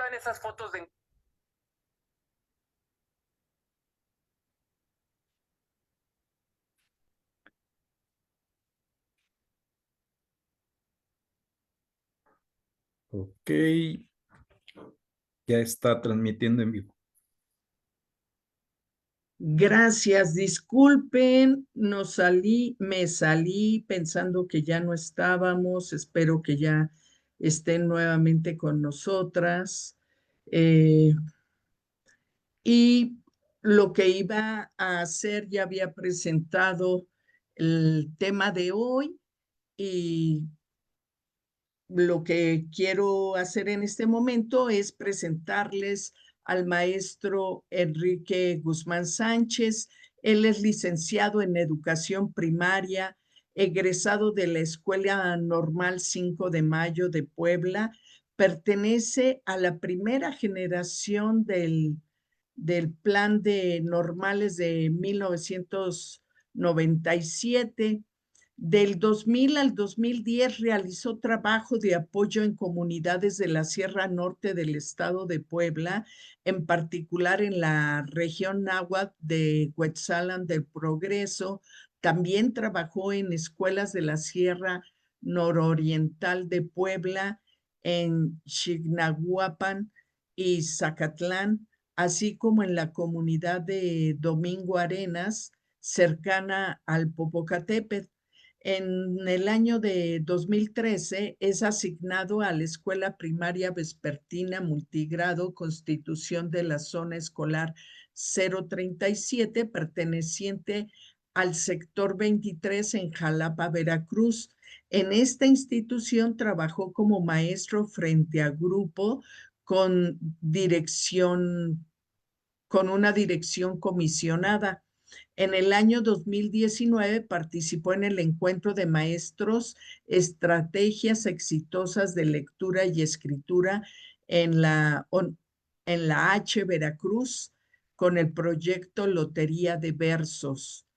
saben esas fotos de... Ok, ya está transmitiendo en vivo. Gracias, disculpen, me salí pensando que ya no estábamos, espero que ya estén nuevamente con nosotras. Y lo que iba a hacer, ya había presentado el tema de hoy y lo que quiero hacer en este momento es presentarles al maestro Enrique Guzmán Sánchez. Él es licenciado en educación primaria, egresado de la Escuela Normal 5 de Mayo de Puebla. Pertenece a la primera generación del plan de normales de 1997. Del 2000 al 2010 realizó trabajo de apoyo en comunidades de la Sierra Norte del estado de Puebla, en particular en la región náhuatl de Cuetzalan del Progreso. También trabajó en escuelas de la Sierra Nororiental de Puebla, en Xignahuapan y Zacatlán, así como en la comunidad de Domingo Arenas, cercana al Popocatépetl. En el año de 2013 es asignado a la Escuela Primaria Vespertina Multigrado Constitución de la Zona Escolar 037, perteneciente al sector 23 en Jalapa, Veracruz. En esta institución trabajó como maestro frente a grupo con una dirección comisionada. En el año 2019 participó en el encuentro de maestros Estrategias Exitosas de Lectura y Escritura en la H Veracruz, con el proyecto Lotería de Versos.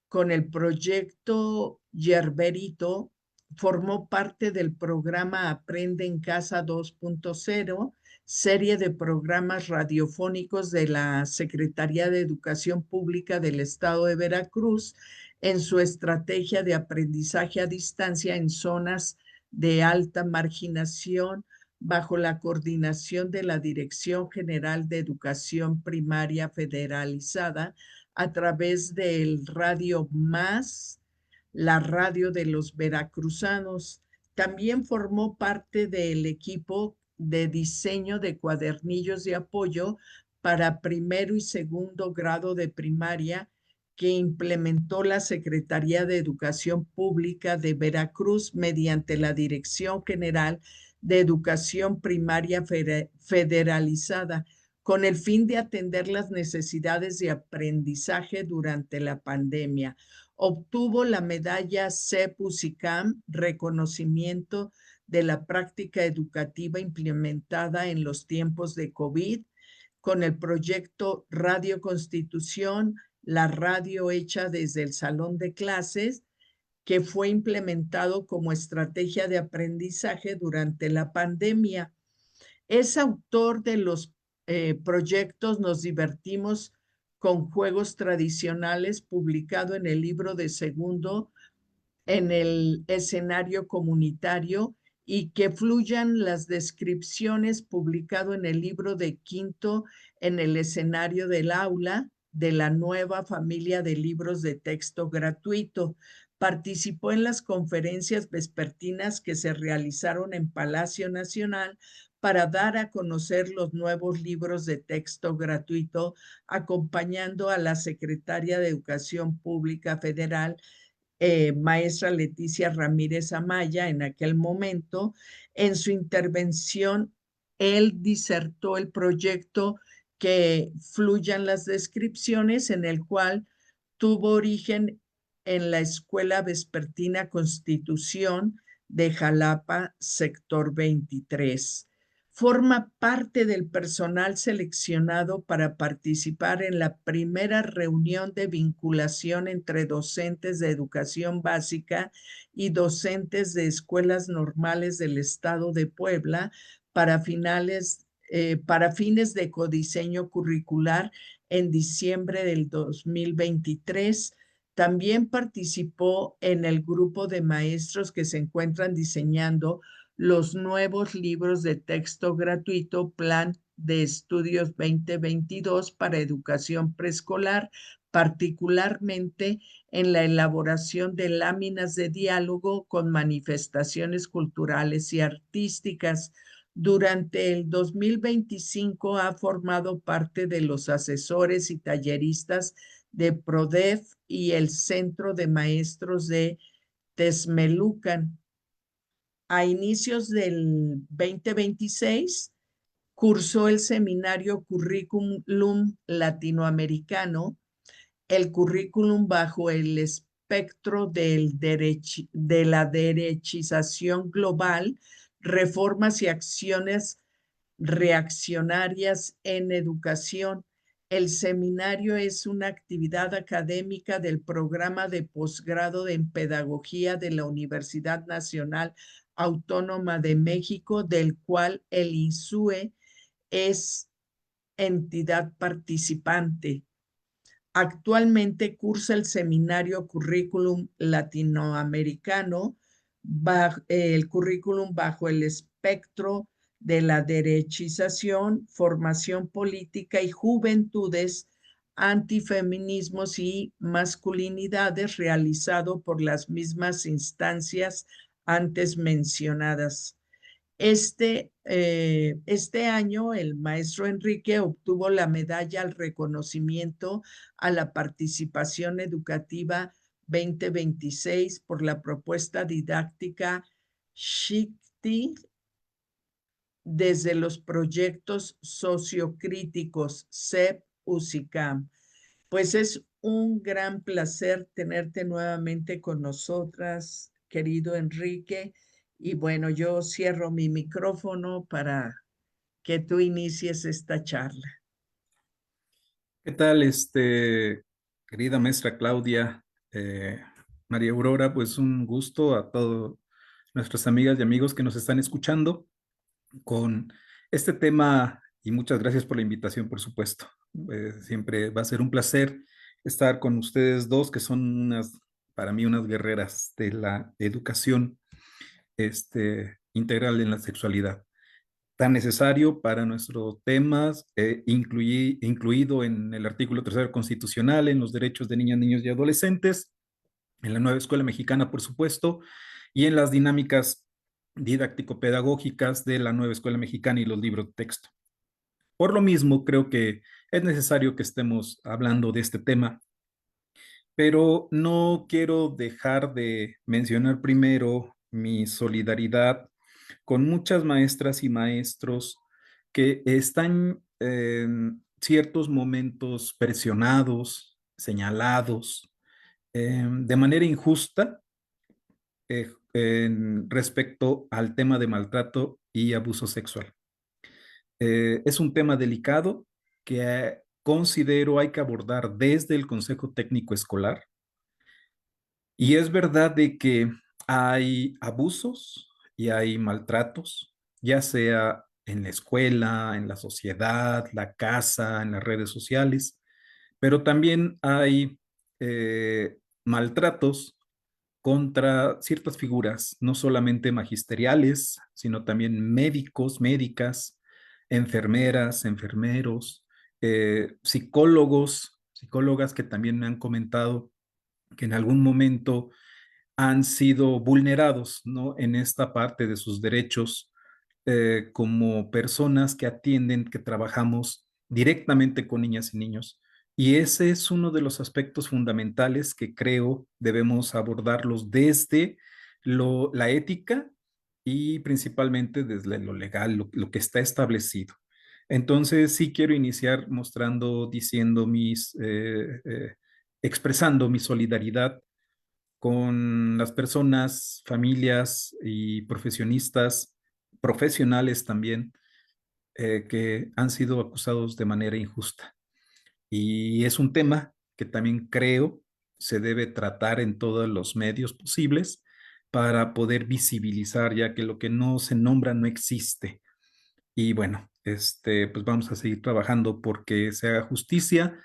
Con el proyecto Yerberito formó parte del programa Aprende en Casa 2.0, serie de programas radiofónicos de la Secretaría de Educación Pública del Estado de Veracruz en su estrategia de aprendizaje a distancia en zonas de alta marginación, bajo la coordinación de la Dirección General de Educación Primaria Federalizada, a través del Radio Más, la radio de los veracruzanos. También formó parte del equipo de diseño de cuadernillos de apoyo para primero y segundo grado de primaria que implementó la Secretaría de Educación Pública de Veracruz mediante la Dirección General de Educación Primaria Federalizada, con el fin de atender las necesidades de aprendizaje durante la pandemia. Obtuvo la medalla CEP-UCICAM, reconocimiento de la práctica educativa implementada en los tiempos de COVID, con el proyecto Radio Constitución, la radio hecha desde el salón de clases, que fue implementado como estrategia de aprendizaje durante la pandemia. Es autor de los proyectos Nos divertimos con juegos tradicionales, publicado en el libro de segundo en el escenario comunitario, y Que fluyan las descripciones, publicado en el libro de quinto en el escenario del aula, de la nueva familia de libros de texto gratuito. Participó en las conferencias vespertinas que se realizaron en Palacio Nacional para dar a conocer los nuevos libros de texto gratuito, acompañando a la secretaria de Educación Pública Federal, maestra Leticia Ramírez Amaya, en aquel momento. En su intervención, él disertó el proyecto Que fluyan las descripciones, en el cual tuvo origen en la Escuela Vespertina Constitución de Jalapa, sector 23. Forma parte del personal seleccionado para participar en la primera reunión de vinculación entre docentes de educación básica y docentes de escuelas normales del estado de Puebla para finales para fines de codiseño curricular en diciembre del 2023. También participó en el grupo de maestros que se encuentran diseñando los nuevos libros de texto gratuito Plan de Estudios 2022 para educación preescolar, particularmente en la elaboración de láminas de diálogo con manifestaciones culturales y artísticas. Durante el 2025 ha formado parte de los asesores y talleristas de PRODEF y el Centro de Maestros de Texmelucan. A inicios del 2026, cursó el seminario Currículum Latinoamericano, el currículum bajo el espectro de la derechización global, reformas y acciones reaccionarias en educación. El seminario es una actividad académica del programa de posgrado en pedagogía de la Universidad Nacional Autónoma de México, del cual el INSUE es entidad participante. Actualmente cursa el seminario Currículum Latinoamericano, el currículum bajo el espectro de la derechización, formación política y juventudes, antifeminismos y masculinidades, realizado por las mismas instancias antes mencionadas. Este año el maestro Enrique obtuvo la medalla al reconocimiento a la participación educativa 2026 por la propuesta didáctica Shikti desde los proyectos sociocríticos CEP-UCICAM. Pues es un gran placer tenerte nuevamente con nosotras, querido Enrique. Y bueno, yo cierro mi micrófono para que tú inicies esta charla. ¿Qué tal, querida maestra Claudia, eh, María Aurora? Pues un gusto a todos nuestras amigas y amigos que nos están escuchando con este tema y muchas gracias por la invitación, por supuesto. Siempre va a ser un placer estar con ustedes dos, que son para mí, unas guerreras de la educación, integral en la sexualidad, tan necesario para nuestros temas, incluido en el artículo tercero constitucional, en los derechos de niñas, niños y adolescentes, en la nueva escuela mexicana, por supuesto, y en las dinámicas didáctico-pedagógicas de la nueva escuela mexicana y los libros de texto. Por lo mismo, creo que es necesario que estemos hablando de este tema, pero no quiero dejar de mencionar primero mi solidaridad con muchas maestras y maestros que están en ciertos momentos presionados, señalados, de manera injusta, respecto al tema de maltrato y abuso sexual. Es un tema delicado que considero hay que abordar desde el Consejo Técnico Escolar, y es verdad de que hay abusos y hay maltratos, ya sea en la escuela, en la sociedad, la casa, en las redes sociales, pero también hay maltratos contra ciertas figuras, no solamente magisteriales, sino también médicos, médicas, enfermeras, enfermeros, psicólogos, psicólogas que también me han comentado que en algún momento han sido vulnerados, ¿no? En esta parte de sus derechos, como personas que atienden, que trabajamos directamente con niñas y niños. Y ese es uno de los aspectos fundamentales que creo debemos abordarlos desde la ética y principalmente desde lo legal, lo que está establecido. Entonces, sí quiero iniciar mostrando, diciendo expresando mi solidaridad con las personas, familias y profesionistas, profesionales también, que han sido acusados de manera injusta. Y es un tema que también creo se debe tratar en todos los medios posibles para poder visibilizar, ya que lo que no se nombra no existe. Y bueno, pues vamos a seguir trabajando porque se haga justicia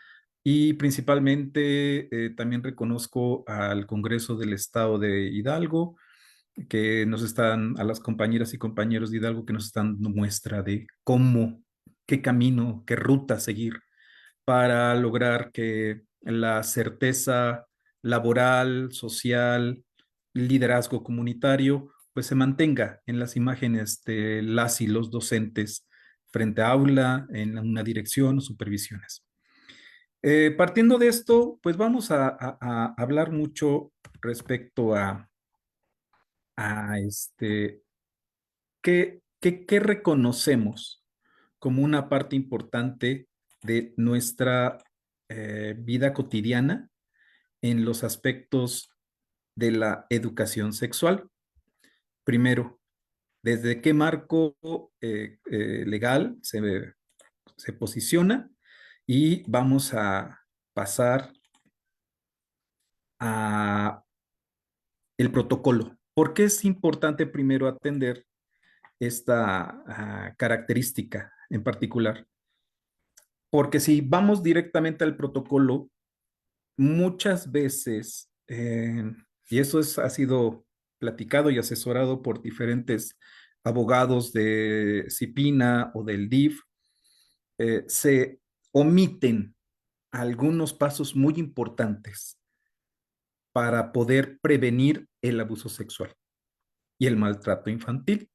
y principalmente también reconozco al Congreso del Estado de Hidalgo, que nos están, a las compañeras y compañeros de Hidalgo que nos están dando muestra de cómo, qué camino, qué ruta seguir para lograr que la certeza laboral, social, liderazgo comunitario, pues se mantenga en las imágenes de las y los docentes frente a aula, en una dirección, supervisiones. Partiendo de esto, pues vamos a hablar mucho respecto a qué reconocemos como una parte importante de nuestra vida cotidiana en los aspectos de la educación sexual. Primero, ¿desde qué marco legal se posiciona? Y vamos a pasar a el protocolo. ¿Por qué es importante primero atender esta característica en particular? Porque si vamos directamente al protocolo, muchas veces, y eso ha sido platicado y asesorado por diferentes abogados de CIPINA o del DIF, se omiten algunos pasos muy importantes para poder prevenir el abuso sexual y el maltrato infantil.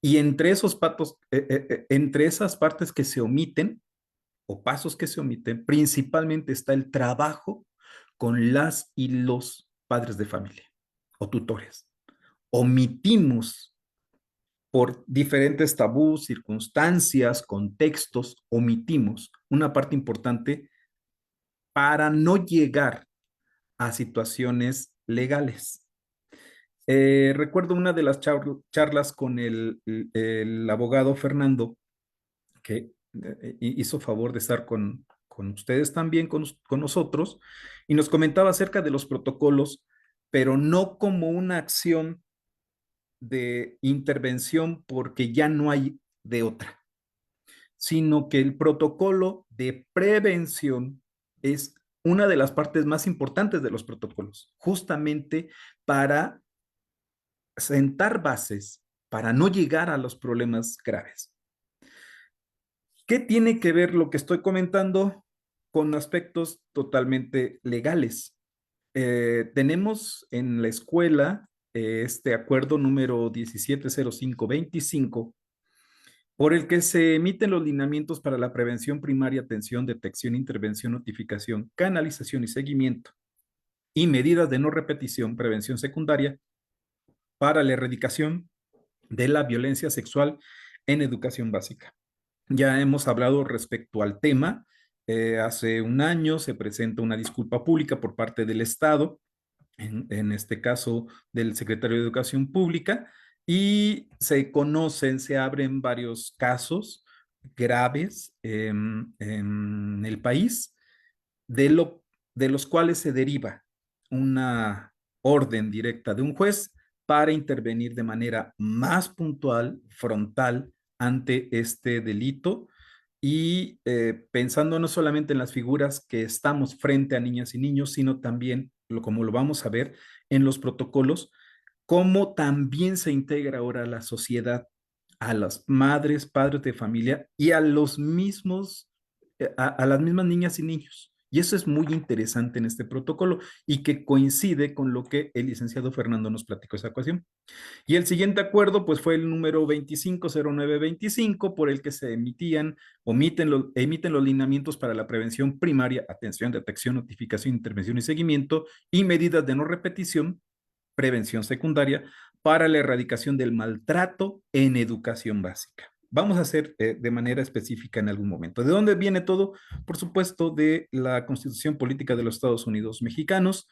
Y entre entre esas partes que se omiten, o pasos que se omiten, principalmente está el trabajo con las y los padres de familia o tutores. Omitimos por diferentes tabús, circunstancias, contextos, omitimos una parte importante para no llegar a situaciones legales. Recuerdo una de las charlas con el abogado Fernando, que hizo favor de estar con ustedes también, con nosotros, y nos comentaba acerca de los protocolos, pero no como una acción de intervención porque ya no hay de otra, sino que el protocolo de prevención es una de las partes más importantes de los protocolos, justamente para sentar bases para no llegar a los problemas graves. ¿Qué tiene que ver lo que estoy comentando con aspectos totalmente legales? Tenemos en la escuela este acuerdo número 170525, por el que se emiten los lineamientos para la prevención primaria, atención, detección, intervención, notificación, canalización y seguimiento, y medidas de no repetición, prevención secundaria para la erradicación de la violencia sexual en educación básica. Ya hemos hablado respecto al tema. Hace un año se presenta una disculpa pública por parte del Estado, en este caso del secretario de Educación Pública, y se conocen, se abren varios casos graves en el país, de, lo, de los cuales se deriva una orden directa de un juez para intervenir de manera más puntual, frontal, ante este delito y pensando no solamente en las figuras que estamos frente a niñas y niños, sino también, como lo vamos a ver, en los protocolos, cómo también se integra ahora la sociedad, a las madres, padres de familia y a los mismos, a las mismas niñas y niños. Y eso es muy interesante en este protocolo y que coincide con lo que el licenciado Fernando nos platicó esa ocasión. Y el siguiente acuerdo, pues fue el número 250925, por el que se emiten los lineamientos para la prevención primaria, atención, detección, notificación, intervención y seguimiento, y medidas de no repetición, prevención secundaria, para la erradicación del maltrato en educación básica. Vamos a hacer de manera específica en algún momento. ¿De dónde viene todo? Por supuesto, de la Constitución Política de los Estados Unidos Mexicanos.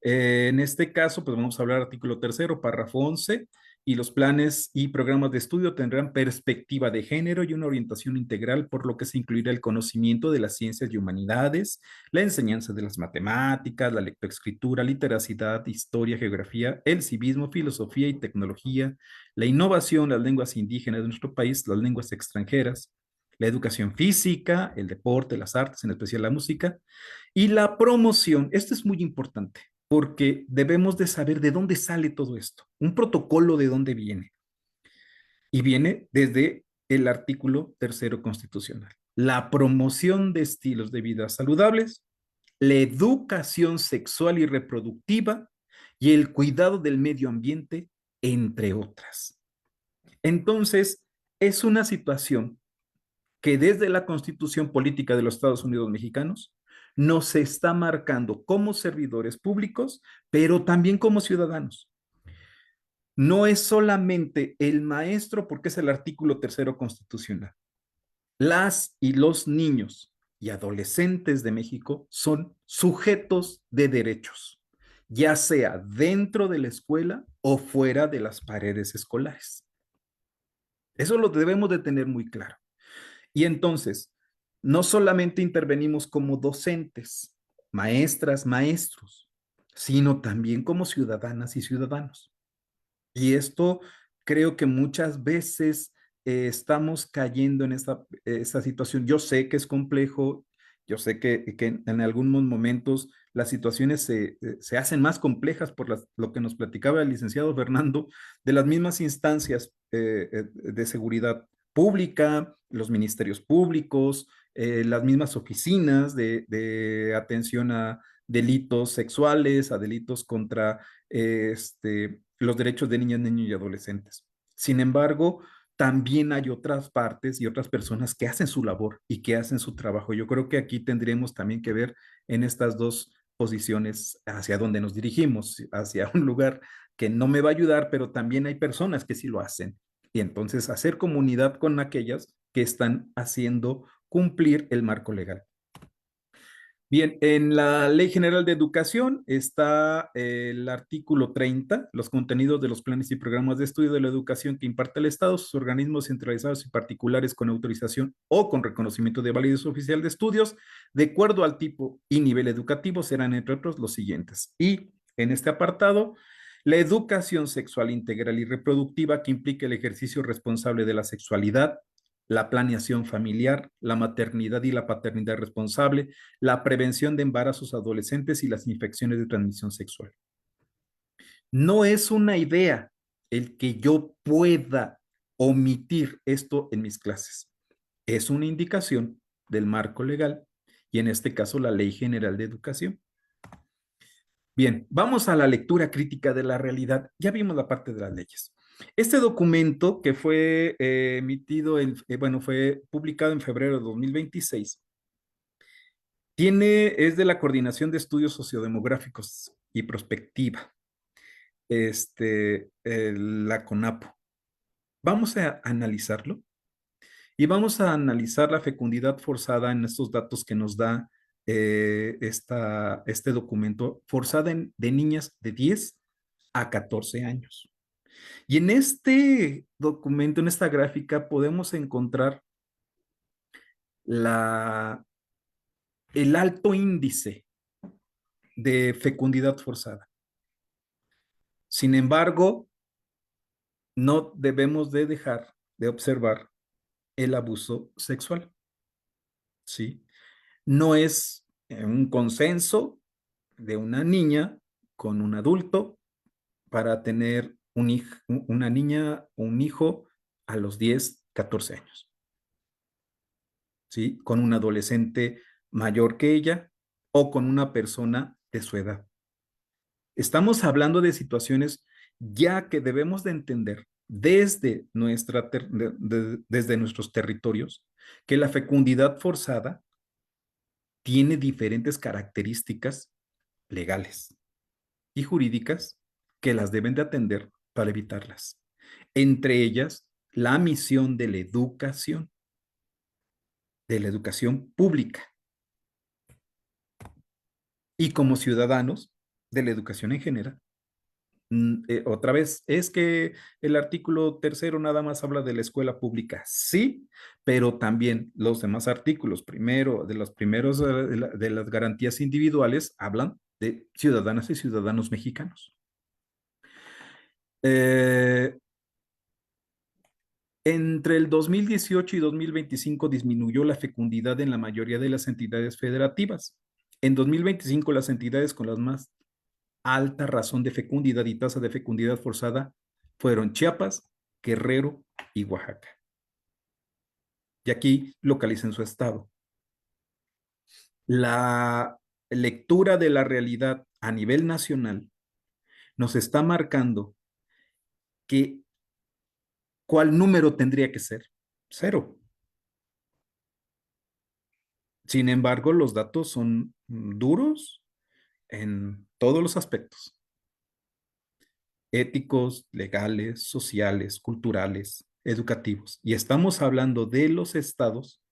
En este caso, pues vamos a hablar artículo tercero, párrafo 11, y los planes y programas de estudio tendrán perspectiva de género y una orientación integral, por lo que se incluirá el conocimiento de las ciencias y humanidades, la enseñanza de las matemáticas, la lectoescritura, literacidad, historia, geografía, el civismo, filosofía y tecnología, la innovación, las lenguas indígenas de nuestro país, las lenguas extranjeras, la educación física, el deporte, las artes, en especial la música, y la promoción. Esto es muy importante porque debemos de saber de dónde sale todo esto, un protocolo de dónde viene. Y viene desde el artículo tercero constitucional. La promoción de estilos de vida saludables, la educación sexual y reproductiva y el cuidado del medio ambiente, entre otras. Entonces, es una situación que desde la Constitución Política de los Estados Unidos Mexicanos nos está marcando como servidores públicos, pero también como ciudadanos. No es solamente el maestro, porque es el artículo tercero constitucional. Las y los niños y adolescentes de México son sujetos de derechos, ya sea dentro de la escuela o fuera de las paredes escolares. Eso lo debemos de tener muy claro. Y entonces, no solamente intervenimos como docentes, maestras, maestros, sino también como ciudadanas y ciudadanos. Y esto creo que muchas veces estamos cayendo en esta situación. Yo sé que es complejo, yo sé que en algunos momentos las situaciones se hacen más complejas por lo que nos platicaba el licenciado Fernando, de las mismas instancias de seguridad pública, los ministerios públicos, las mismas oficinas de atención a delitos sexuales, a delitos contra los derechos de niñas, niños y adolescentes. Sin embargo, también hay otras partes y otras personas que hacen su labor y que hacen su trabajo. Yo creo que aquí tendríamos también que ver en estas dos posiciones hacia dónde nos dirigimos, hacia un lugar que no me va a ayudar, pero también hay personas que sí lo hacen. Y entonces hacer comunidad con aquellas que están haciendo cumplir el marco legal. Bien, en la Ley General de Educación está el artículo 30, los contenidos de los planes y programas de estudio de la educación que imparte el Estado, sus organismos centralizados y particulares con autorización o con reconocimiento de validez oficial de estudios, de acuerdo al tipo y nivel educativo, serán entre otros los siguientes. Y en este apartado, la educación sexual integral y reproductiva que implica el ejercicio responsable de la sexualidad, la planeación familiar, la maternidad y la paternidad responsable, la prevención de embarazos adolescentes y las infecciones de transmisión sexual. No es una idea el que yo pueda omitir esto en mis clases. Es una indicación del marco legal y en este caso la Ley General de Educación. Bien, vamos a la lectura crítica de la realidad. Ya vimos la parte de las leyes. Este documento que fue fue publicado en febrero de 2026, es de la Coordinación de Estudios Sociodemográficos y Prospectiva, la CONAPO. Vamos a analizarlo y vamos a analizar la fecundidad forzada en estos datos que nos da este documento, forzada de niñas de 10 a 14 años. Y en este documento, en esta gráfica, podemos encontrar el alto índice de fecundidad forzada. Sin embargo, no debemos de dejar de observar el abuso sexual, ¿sí? No es un consenso de una niña con un adulto para tener una niña o un hijo a los 10, 14 años, ¿sí? Con un adolescente mayor que ella o con una persona de su edad. Estamos hablando de situaciones ya que debemos de entender desde nuestros territorios que la fecundidad forzada tiene diferentes características legales y jurídicas que las deben de atender para evitarlas. Entre ellas, la misión de la educación pública y como ciudadanos de la educación en general. Otra vez, es que el artículo tercero nada más habla de la escuela pública, sí, pero también los demás artículos, primero, de los primeros de las garantías individuales, hablan de ciudadanas y ciudadanos mexicanos. Eh, Entre el 2018 y 2025 disminuyó la fecundidad en la mayoría de las entidades federativas. En 2025, las entidades con las más alta razón de fecundidad y tasa de fecundidad forzada fueron Chiapas, Guerrero y Oaxaca. Y aquí localicen su estado. La lectura de la realidad a nivel nacional nos está marcando que cuál número tendría que ser. Cero. Sin embargo, los datos son duros en todos los aspectos: éticos, legales, sociales, culturales, educativos. Y estamos hablando de los estados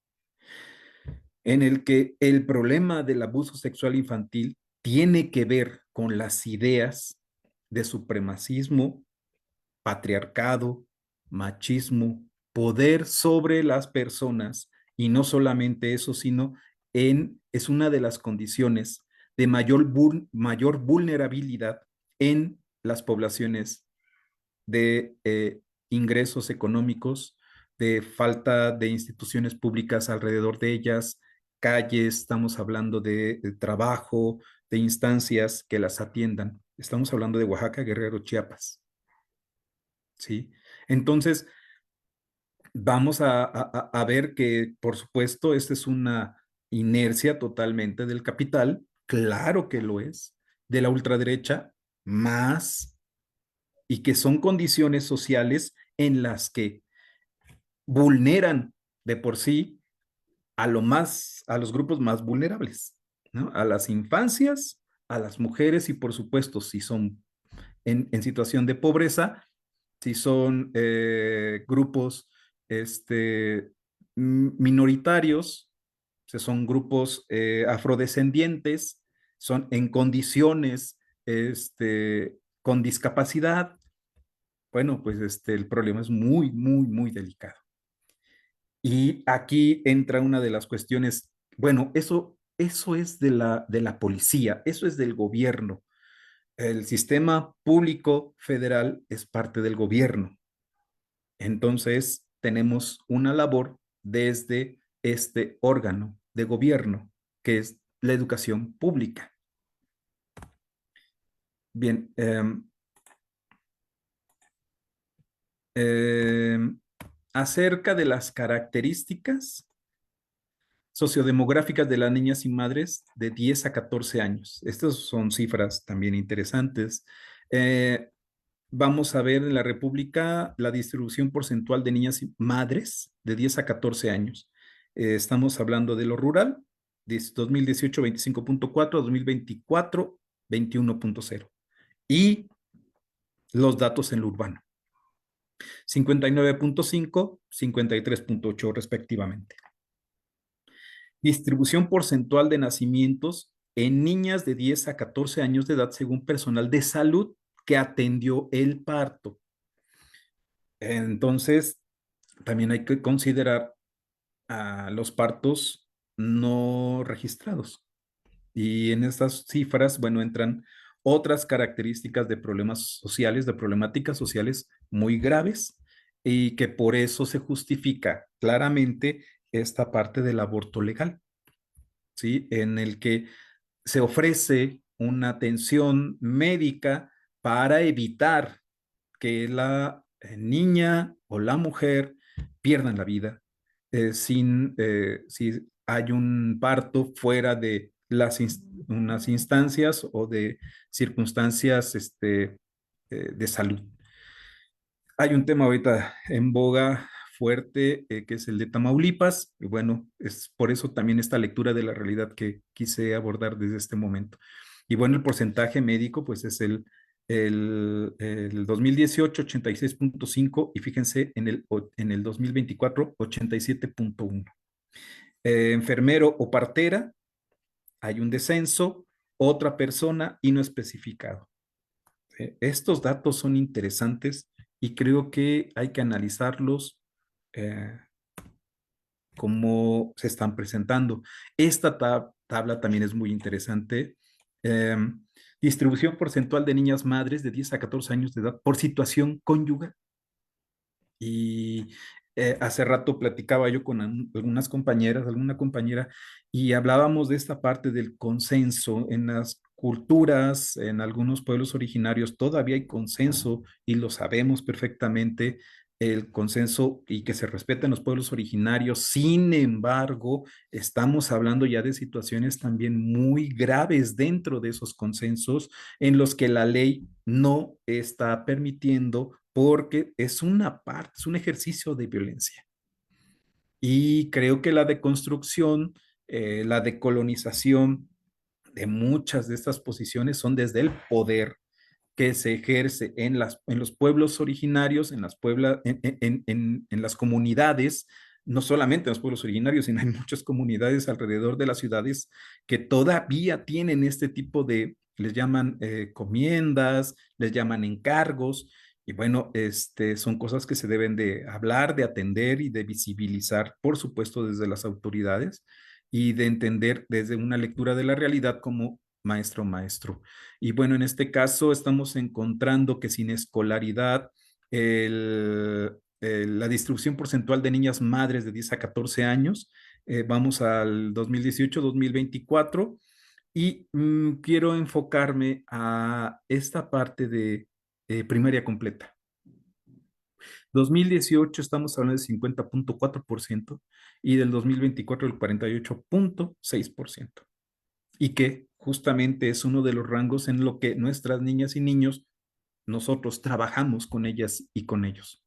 en el que el problema del abuso sexual infantil tiene que ver con las ideas de supremacismo, patriarcado, machismo, poder sobre las personas, y no solamente eso, sino es una de las condiciones de mayor vulnerabilidad en las poblaciones de ingresos económicos, de falta de instituciones públicas alrededor de ellas, calles, estamos hablando de trabajo, de instancias que las atiendan. Estamos hablando de Oaxaca, Guerrero, Chiapas, ¿sí? Entonces, vamos a ver que, por supuesto, esta es una inercia totalmente del capital, claro que lo es, de la ultraderecha, más, y que son condiciones sociales en las que vulneran de por sí a los grupos más vulnerables, ¿no? A las infancias, a las mujeres y por supuesto, si son en situación de pobreza, si son grupos este, minoritarios, si son grupos afrodescendientes, son en condiciones con discapacidad, bueno, pues el problema es muy, muy, muy delicado. Y aquí entra una de las cuestiones, bueno, eso es de la policía, eso es del gobierno. El sistema público federal es parte del gobierno. Entonces, tenemos una labor desde este órgano de gobierno, que es la educación pública. Bien, eh, acerca de las características sociodemográficas de las niñas y madres de 10 a 14 años. Estas son cifras también interesantes. Eh, Vamos a ver en la República la distribución porcentual de niñas y madres de 10 a 14 años. Estamos hablando de lo rural, 2018 25.4, 2024 21.0. Y los datos en lo urbano, 59.5, 53.8 respectivamente. Distribución porcentual de nacimientos en niñas de 10 a 14 años de edad según personal de salud que atendió el parto. Entonces, también hay que considerar a los partos no registrados. Y en estas cifras, bueno, entran otras características de problemas sociales, de problemáticas sociales muy graves, y que por eso se justifica claramente esta parte del aborto legal, ¿sí? En el que se ofrece una atención médica para evitar que la niña o la mujer pierdan la vida si hay un parto fuera de unas instancias o de circunstancias de salud. Hay un tema ahorita en boga fuerte, que es el de Tamaulipas, y bueno, es por eso también esta lectura de la realidad que quise abordar desde este momento. Y bueno, el porcentaje médico, pues es el 2018, 86.5, y fíjense, en el 2024, 87.1. Enfermero o partera, hay un descenso, otra persona y no especificado. Estos datos son interesantes y creo que hay que analizarlos eh, como se están presentando. Esta tabla también es muy interesante. Eh, Distribución porcentual de niñas madres de 10 a 14 años de edad por situación conyugal. Y hace rato platicaba yo con algunas compañeras, alguna compañera, y hablábamos de esta parte del consenso. En las culturas, en algunos pueblos originarios, todavía hay consenso y lo sabemos perfectamente, el consenso y que se respeten los pueblos originarios. Sin embargo, estamos hablando ya de situaciones también muy graves dentro de esos consensos en los que la ley no está permitiendo porque es una parte, es un ejercicio de violencia. Y creo que la deconstrucción, la decolonización de muchas de estas posiciones son desde el poder que se ejerce en los pueblos originarios, en en las comunidades, no solamente en los pueblos originarios, sino hay muchas comunidades alrededor de las ciudades que todavía tienen este tipo de, les llaman comiendas, les llaman encargos, y bueno, son cosas que se deben de hablar, de atender y de visibilizar, por supuesto, desde las autoridades y de entender desde una lectura de la realidad como maestro maestro. Y bueno, en este caso estamos encontrando que sin escolaridad, la distribución porcentual de niñas madres de 10 a 14 años, vamos al 2018-2024, y quiero enfocarme a esta parte de primaria completa. 2018 estamos hablando del 50,4% y del 2024 el 48,6%. Y que justamente es uno de los rangos en lo que nuestras niñas y niños, nosotros trabajamos con ellas y con ellos.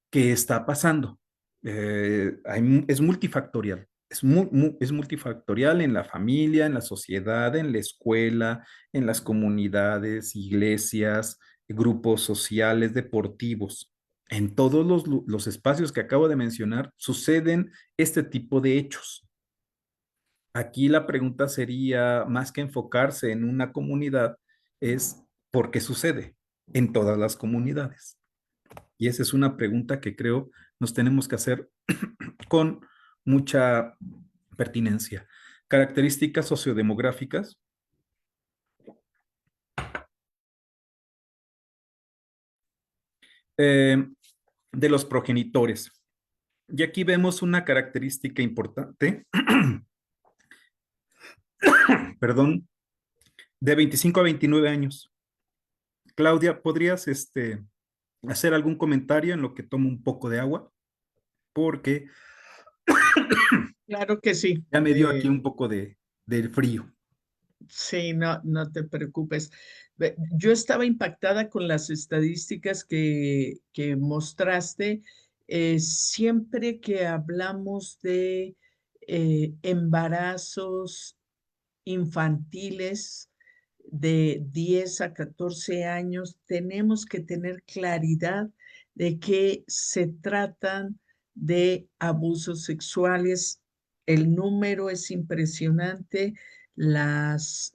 ¿Qué está pasando? Es multifactorial. Es multifactorial en la familia, en la sociedad, en la escuela, en las comunidades, iglesias, grupos sociales, deportivos. En todos los espacios que acabo de mencionar suceden este tipo de hechos. Aquí la pregunta sería, más que enfocarse en una comunidad, es ¿por qué sucede en todas las comunidades? Y esa es una pregunta que creo nos tenemos que hacer con mucha pertinencia. Características sociodemográficas eh, de los progenitores. Y aquí vemos una característica importante, perdón, de 25 a 29 años. Claudia, ¿podrías hacer algún comentario en lo que tomo un poco de agua? Porque Claro que sí. ya me dio aquí un poco de frío. Sí, no, no te preocupes. Yo estaba impactada con las estadísticas que mostraste. Siempre que hablamos de embarazos infantiles de 10 a 14 años, tenemos que tener claridad de que se tratan de abusos sexuales. El número es impresionante, las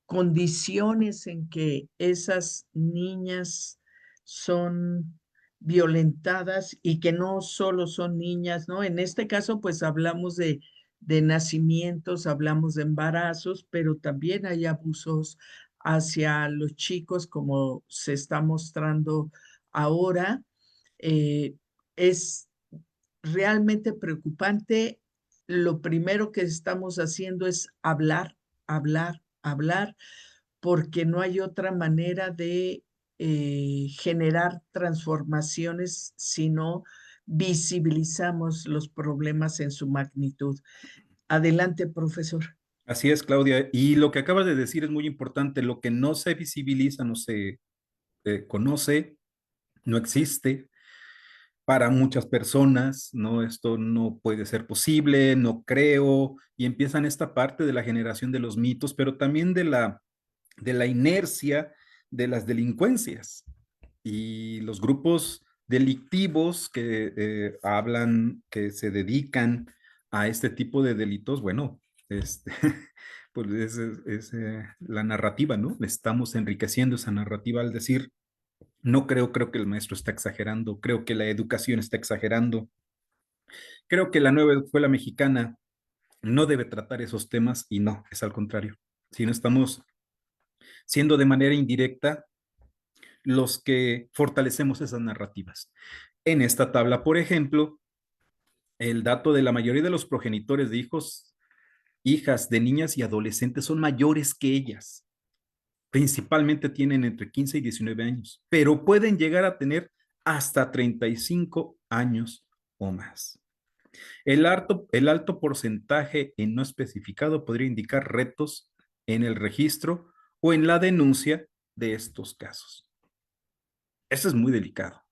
condiciones en que esas niñas son violentadas y que no solo son niñas, ¿no? En este caso, pues hablamos de nacimientos, hablamos de embarazos, pero también hay abusos hacia los chicos, como se está mostrando ahora. Eh, es realmente preocupante. Lo primero que estamos haciendo es hablar, hablar, hablar, porque no hay otra manera de generar transformaciones si no visibilizamos los problemas en su magnitud. Adelante, profesor. Así es, Claudia. Y lo que acabas de decir es muy importante. Lo que no se visibiliza, no se conoce, no existe para muchas personas, ¿no? Esto no puede ser posible, no creo. Y empiezan esta parte de la generación de los mitos, pero también de la inercia de las delincuencias. Y los grupos delictivos que hablan, que se dedican a este tipo de delitos, bueno, este, pues la narrativa, ¿no? Estamos enriqueciendo esa narrativa al decir, no creo que el maestro está exagerando, creo que la educación está exagerando, creo que la nueva escuela mexicana no debe tratar esos temas y no, es al contrario. Si no estamos siendo de manera indirecta los que fortalecemos esas narrativas. En esta tabla, por ejemplo, el dato de la mayoría de los progenitores de hijos, hijas de niñas y adolescentes son mayores que ellas. Principalmente tienen entre 15 y 19 años, pero pueden llegar a tener hasta 35 años o más. El alto porcentaje en no especificado podría indicar retos en el registro o en la denuncia de estos casos. Eso es muy delicado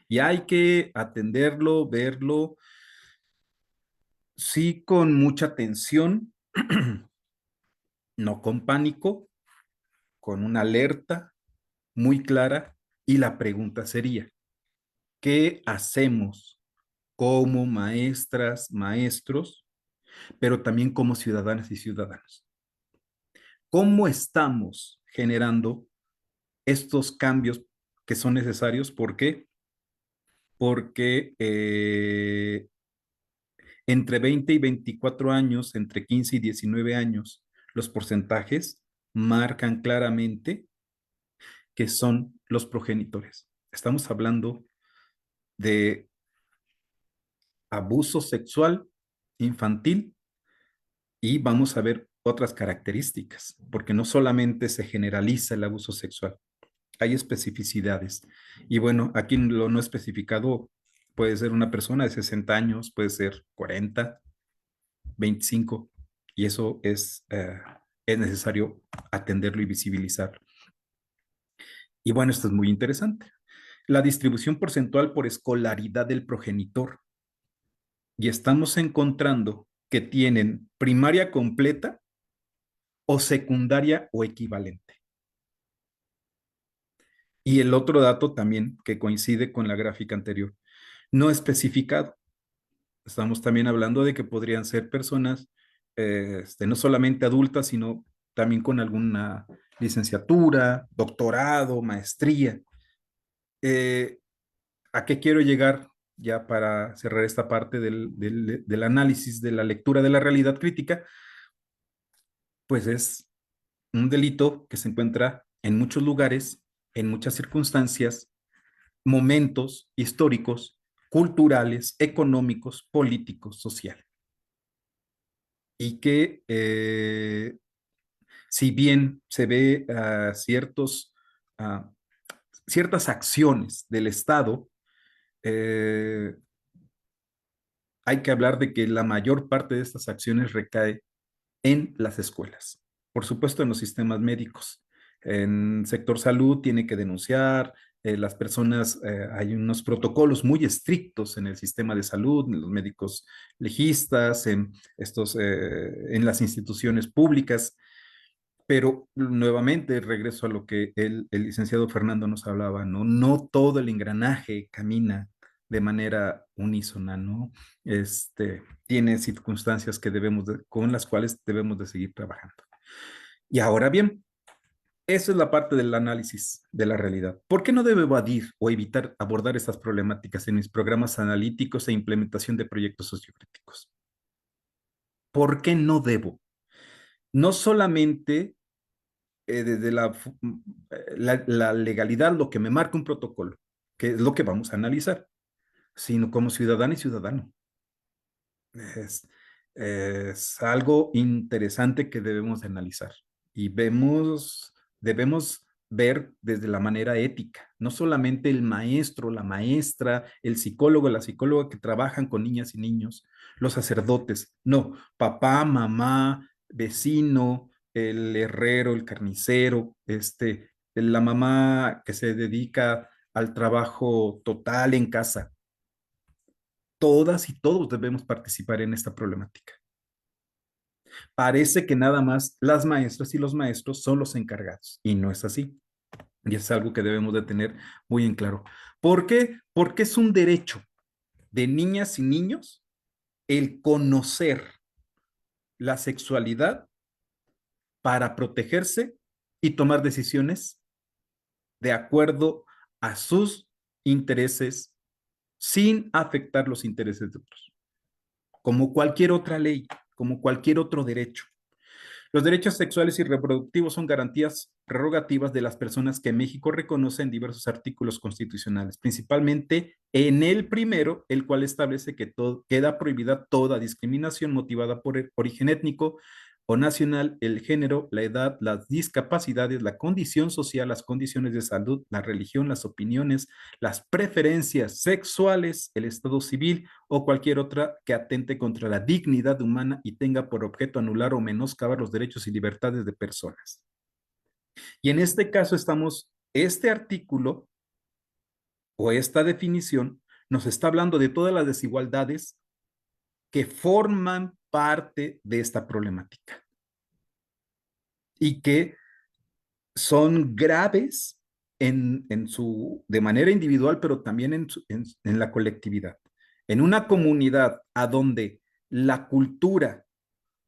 y hay que atenderlo, verlo, sí con mucha atención, no con pánico, con una alerta muy clara y la pregunta sería, ¿qué hacemos como maestras, maestros, pero también como ciudadanas y ciudadanos? ¿Cómo estamos generando estos cambios que son necesarios? ¿Por qué? Porque entre 20 y 24 años, entre 15 y 19 años, los porcentajes marcan claramente que son los progenitores. Estamos hablando de abuso sexual infantil y vamos a ver otras características, porque no solamente se generaliza el abuso sexual, hay especificidades. Y bueno, aquí lo no especificado puede ser una persona de 60 años, puede ser 40, 25, y eso es necesario atenderlo y visibilizar. Y bueno, esto es muy interesante. La distribución porcentual por escolaridad del progenitor. Y estamos encontrando que tienen primaria completa o secundaria o equivalente. Y el otro dato también que coincide con la gráfica anterior, no especificado. Estamos también hablando de que podrían ser personas no solamente adultas, sino también con alguna licenciatura, doctorado, maestría. Eh, ¿A qué quiero llegar ya para cerrar esta parte del análisis de la lectura de la realidad crítica? Pues es un delito que se encuentra en muchos lugares, en muchas circunstancias, momentos históricos, culturales, económicos, políticos, sociales. Y que si bien se ve ciertas acciones del Estado, eh, hay que hablar de que la mayor parte de estas acciones recae en las escuelas, por supuesto en los sistemas médicos. En sector salud tiene que denunciar, las personas, hay unos protocolos muy estrictos en el sistema de salud, en los médicos legistas, en las instituciones públicas, pero nuevamente regreso a lo que el licenciado Fernando nos hablaba, ¿no? No todo el engranaje camina de manera unísona, ¿no? Tiene circunstancias con las cuales debemos de seguir trabajando. Y ahora bien, esa es la parte del análisis de la realidad. ¿Por qué no debo evadir o evitar abordar estas problemáticas en mis programas analíticos e implementación de proyectos sociocríticos? ¿Por qué no debo? No solamente desde la legalidad, lo que me marca un protocolo, que es lo que vamos a analizar, sino como ciudadana y ciudadano. Es, es algo interesante que debemos analizar y debemos ver desde la manera ética, no solamente el maestro, la maestra, el psicólogo, la psicóloga que trabajan con niñas y niños, los sacerdotes, no, papá, mamá, vecino, el herrero, el carnicero, la mamá que se dedica al trabajo total en casa. Todas y todos debemos participar en esta problemática. Parece que nada más las maestras y los maestros son los encargados y no es así. Y es algo que debemos de tener muy en claro. ¿Por qué? Porque es un derecho de niñas y niños el conocer la sexualidad para protegerse y tomar decisiones de acuerdo a sus intereses sin afectar los intereses de otros, como cualquier otra ley, como cualquier otro derecho. Los derechos sexuales y reproductivos son garantías prerrogativas de las personas que México reconoce en diversos artículos constitucionales, principalmente en el primero, el cual establece que queda prohibida toda discriminación motivada por el origen étnico o nacional, el género, la edad, las discapacidades, la condición social, las condiciones de salud, la religión, las opiniones, las preferencias sexuales, el estado civil o cualquier otra que atente contra la dignidad humana y tenga por objeto anular o menoscabar los derechos y libertades de personas. Y en este caso este artículo o esta definición nos está hablando de todas las desigualdades que forman parte de esta problemática y que son graves de manera individual, pero también en la colectividad. En una comunidad a donde la cultura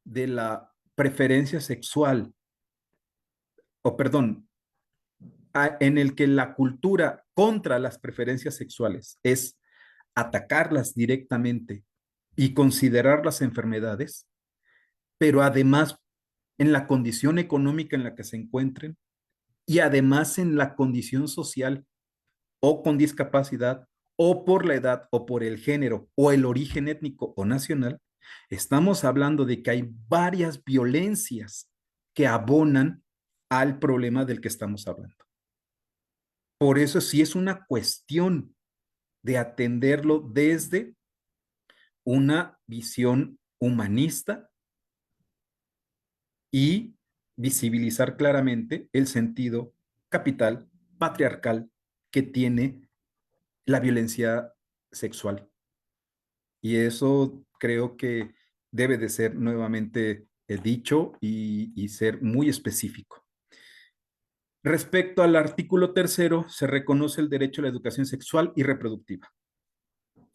de la preferencia sexual, o perdón, en el que la cultura contra las preferencias sexuales es atacarlas directamente y considerarlas enfermedades, pero además en la condición económica en la que se encuentren y además en la condición social o con discapacidad o por la edad o por el género o el origen étnico o nacional, estamos hablando de que hay varias violencias que abonan al problema del que estamos hablando. Por eso sí es una cuestión de atenderlo desde una visión humanista y visibilizar claramente el sentido capital, patriarcal que tiene la violencia sexual. Y eso creo que debe de ser nuevamente dicho y ser muy específico. Respecto al artículo tercero, se reconoce el derecho a la educación sexual y reproductiva,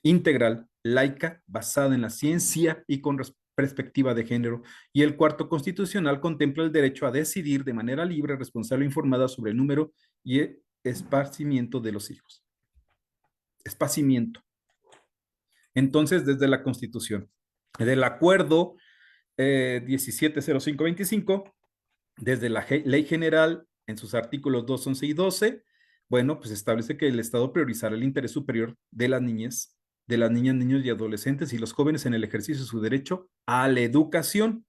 integral, laica, basada en la ciencia y con perspectiva de género. Y el cuarto constitucional contempla el derecho a decidir de manera libre, responsable e informada sobre el número y el esparcimiento de los hijos. Esparcimiento. Entonces, desde la Constitución, del acuerdo 170525, desde la Ley General en sus artículos 2, 11 y 12, bueno, pues establece que el Estado priorizará el interés superior de las niñas, niños y adolescentes y los jóvenes en el ejercicio de su derecho a la educación.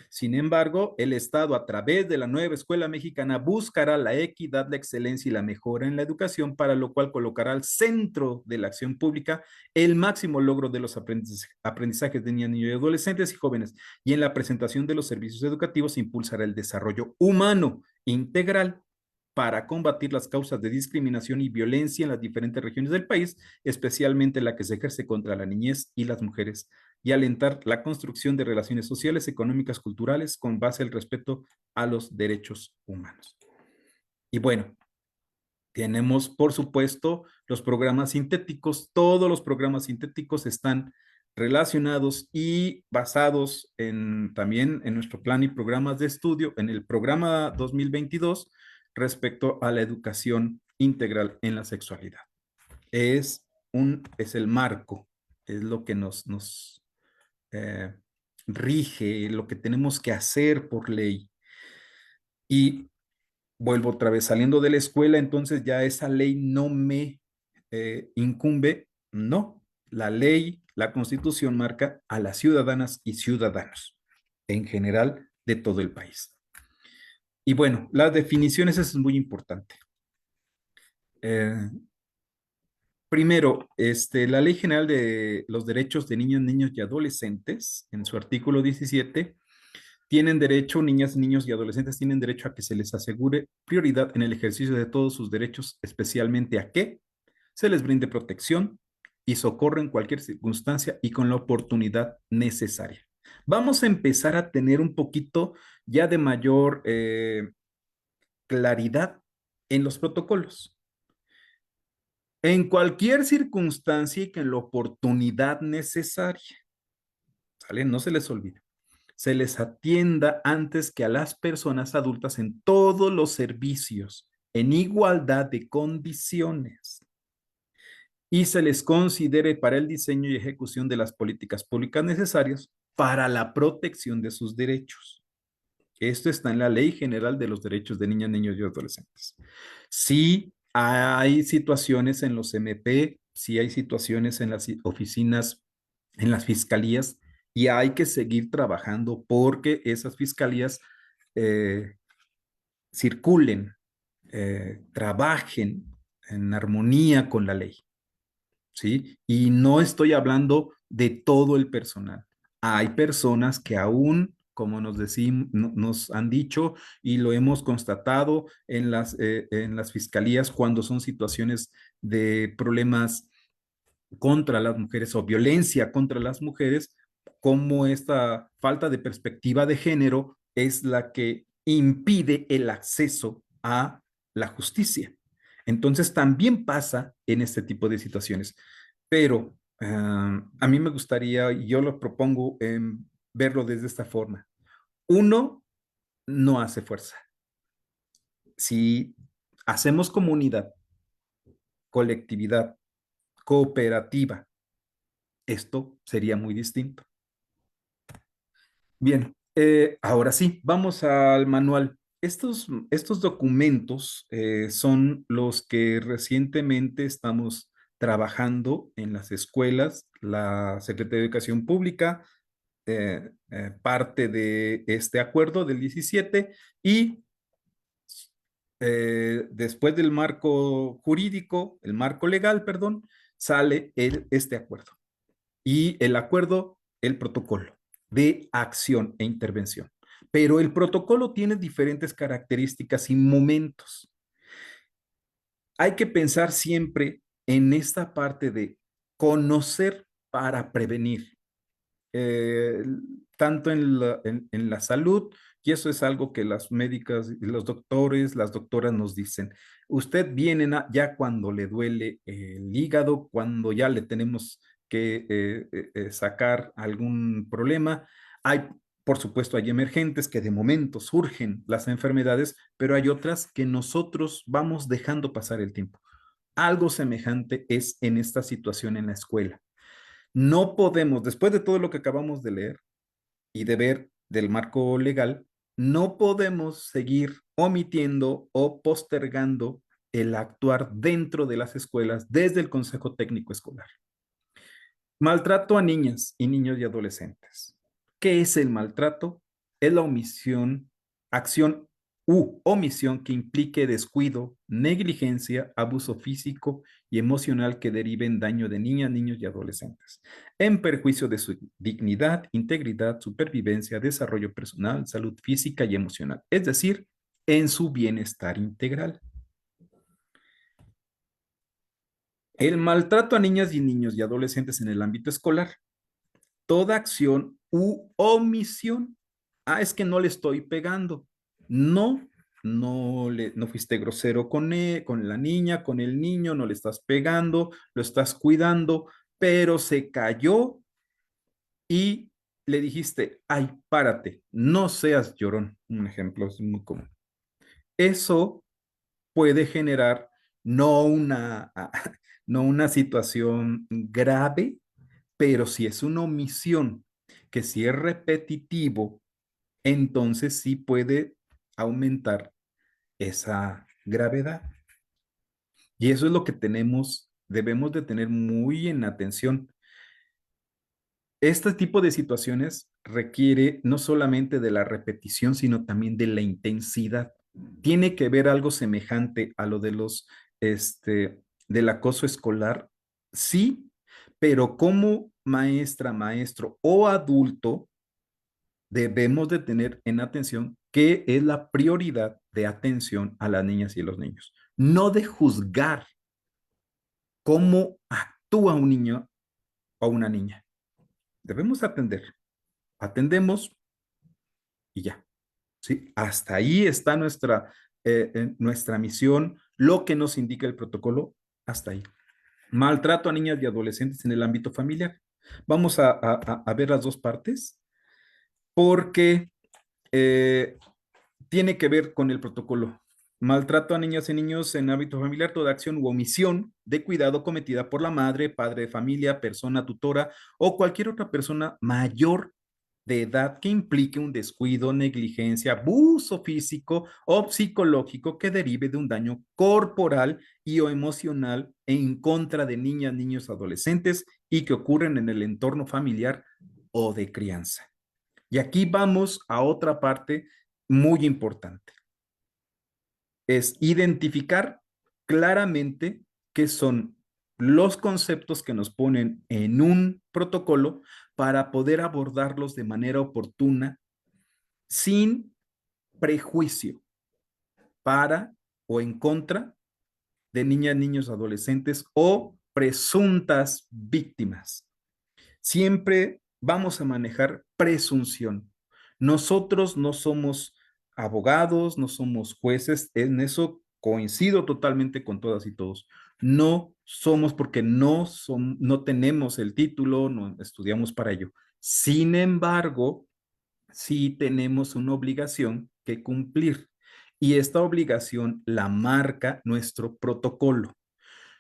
Sin embargo, el Estado, a través de la nueva escuela mexicana, buscará la equidad, la excelencia y la mejora en la educación, para lo cual colocará al centro de la acción pública el máximo logro de los aprendizajes de niños y adolescentes y jóvenes. Y en la presentación de los servicios educativos impulsará el desarrollo humano integral para combatir las causas de discriminación y violencia en las diferentes regiones del país, especialmente la que se ejerce contra la niñez y las mujeres, y alentar la construcción de relaciones sociales, económicas, culturales, con base al respeto a los derechos humanos. Y bueno, tenemos, por supuesto, los programas sintéticos. Todos los programas sintéticos están relacionados y basados también en nuestro plan y programas de estudio, en el programa 2022, respecto a la educación integral en la sexualidad. Es el marco, es lo que nos eh, rige, lo que tenemos que hacer por ley. Y vuelvo otra vez, saliendo de la escuela, entonces ya esa ley no me incumbe. No, la ley, la Constitución marca a las ciudadanas y ciudadanos en general de todo el país. Y bueno, las definiciones, eso es muy importante. Primero, la Ley General de los Derechos de Niños, Niños y Adolescentes, en su artículo 17, tienen derecho, niñas, niños y adolescentes tienen derecho a que se les asegure prioridad en el ejercicio de todos sus derechos, especialmente a que se les brinde protección y socorro en cualquier circunstancia y con la oportunidad necesaria. Vamos a empezar a tener un poquito ya de mayor claridad en los protocolos. En cualquier circunstancia y que en la oportunidad necesaria. ¿Sale? No se les olvide. se les atienda antes que a las personas adultas en todos los servicios, en igualdad de condiciones, y se les considere para el diseño y ejecución de las políticas públicas necesarias para la protección de sus derechos. Esto está en la Ley General de los Derechos de Niñas, Niños y Adolescentes. Sí hay situaciones en los MP, sí hay situaciones en las oficinas, en las fiscalías, y hay que seguir trabajando porque esas fiscalías eh, circulen, trabajen en armonía con la ley. ¿Sí? Y no estoy hablando de todo el personal. Hay personas que aún, como nos han dicho y lo hemos constatado en las fiscalías cuando son situaciones de problemas contra las mujeres o violencia contra las mujeres, como esta falta de perspectiva de género es la que impide el acceso a la justicia. Entonces también pasa en este tipo de situaciones. Pero a mí me gustaría, y yo lo propongo, verlo desde esta forma. Uno no hace fuerza. Si hacemos comunidad, colectividad, cooperativa, esto sería muy distinto. Bien, ahora sí, vamos al manual. Estos documentos son los que recientemente estamos trabajando en las escuelas. La Secretaría de Educación Pública, parte de este acuerdo del 17, y después del marco jurídico, el marco legal, perdón, sale este acuerdo. Y el acuerdo, el protocolo de acción e intervención. Pero el protocolo tiene diferentes características y momentos. Hay que pensar siempre en esta parte de conocer para prevenir, eh, tanto en la salud, y eso es algo que las médicas, los doctores, las doctoras nos dicen. Usted viene ya cuando le duele el hígado, cuando ya le tenemos que sacar algún problema. Hay, por supuesto, hay emergentes que de momento surgen las enfermedades, pero hay otras que nosotros vamos dejando pasar el tiempo. Algo semejante es en esta situación en la escuela. No podemos, después de todo lo que acabamos de leer y de ver del marco legal, no podemos seguir omitiendo o postergando el actuar dentro de las escuelas desde el Consejo Técnico Escolar. Maltrato a niñas y niños y adolescentes. ¿Qué es el maltrato? Es la omisión, acción u omisión que implique descuido, negligencia, abuso físico y emocional que derive en daño de niñas, niños y adolescentes, en perjuicio de su dignidad, integridad, supervivencia, desarrollo personal, salud física y emocional, es decir, en su bienestar integral. El maltrato a niñas y niños y adolescentes en el ámbito escolar, toda acción u omisión. Ah, es que no le estoy pegando. No, no fuiste grosero con la niña, con el niño, no le estás pegando, lo estás cuidando, pero se cayó y le dijiste, ay, párate, no seas llorón. Un ejemplo es muy común. Eso puede generar no una, no una situación grave, pero si es una omisión, que si es repetitivo, entonces sí puede aumentar esa gravedad. Y eso es lo que debemos de tener muy en atención. Este tipo de situaciones requiere no solamente de la repetición, sino también de la intensidad. Tiene que ver algo semejante a lo de del acoso escolar, sí, pero como maestra, maestro o adulto, debemos de tener en atención qué es la prioridad de atención a las niñas y los niños. No de juzgar cómo actúa un niño o una niña. Debemos atender. Atendemos y ya. ¿Sí? Hasta ahí está nuestra misión, lo que nos indica el protocolo, hasta ahí. Maltrato a niñas y adolescentes en el ámbito familiar. Vamos a ver las dos partes. porque eh, tiene que ver con el protocolo. Maltrato a niñas y niños en ámbito familiar, toda acción u omisión de cuidado cometida por la madre, padre de familia, persona tutora o cualquier otra persona mayor de edad que implique un descuido, negligencia, abuso físico o psicológico que derive de un daño corporal y o emocional en contra de niñas, niños, adolescentes y que ocurren en el entorno familiar o de crianza. Y aquí vamos a otra parte muy importante. Es identificar claramente qué son los conceptos que nos ponen en un protocolo para poder abordarlos de manera oportuna, sin prejuicio, para o en contra de niñas, niños, adolescentes o presuntas víctimas. Siempre vamos a manejar presunción. Nosotros no somos abogados, no somos jueces, en eso coincido totalmente con todas y todos. No somos porque no tenemos el título, no estudiamos para ello. Sin embargo, sí tenemos una obligación que cumplir y esta obligación la marca nuestro protocolo.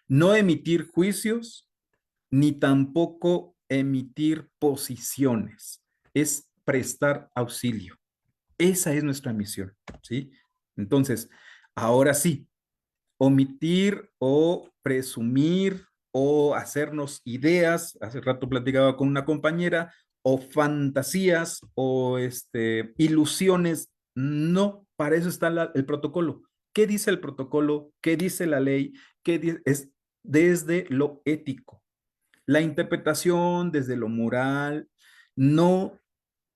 No emitir juicios ni tampoco emitir posiciones, es prestar auxilio. Esa es nuestra misión, ¿sí? Entonces, ahora sí, omitir o presumir o hacernos ideas, hace rato platicaba con una compañera, o fantasías o ilusiones, no, para eso está el protocolo. ¿Qué dice el protocolo? ¿Qué dice la ley? Es desde lo ético. La interpretación desde lo moral no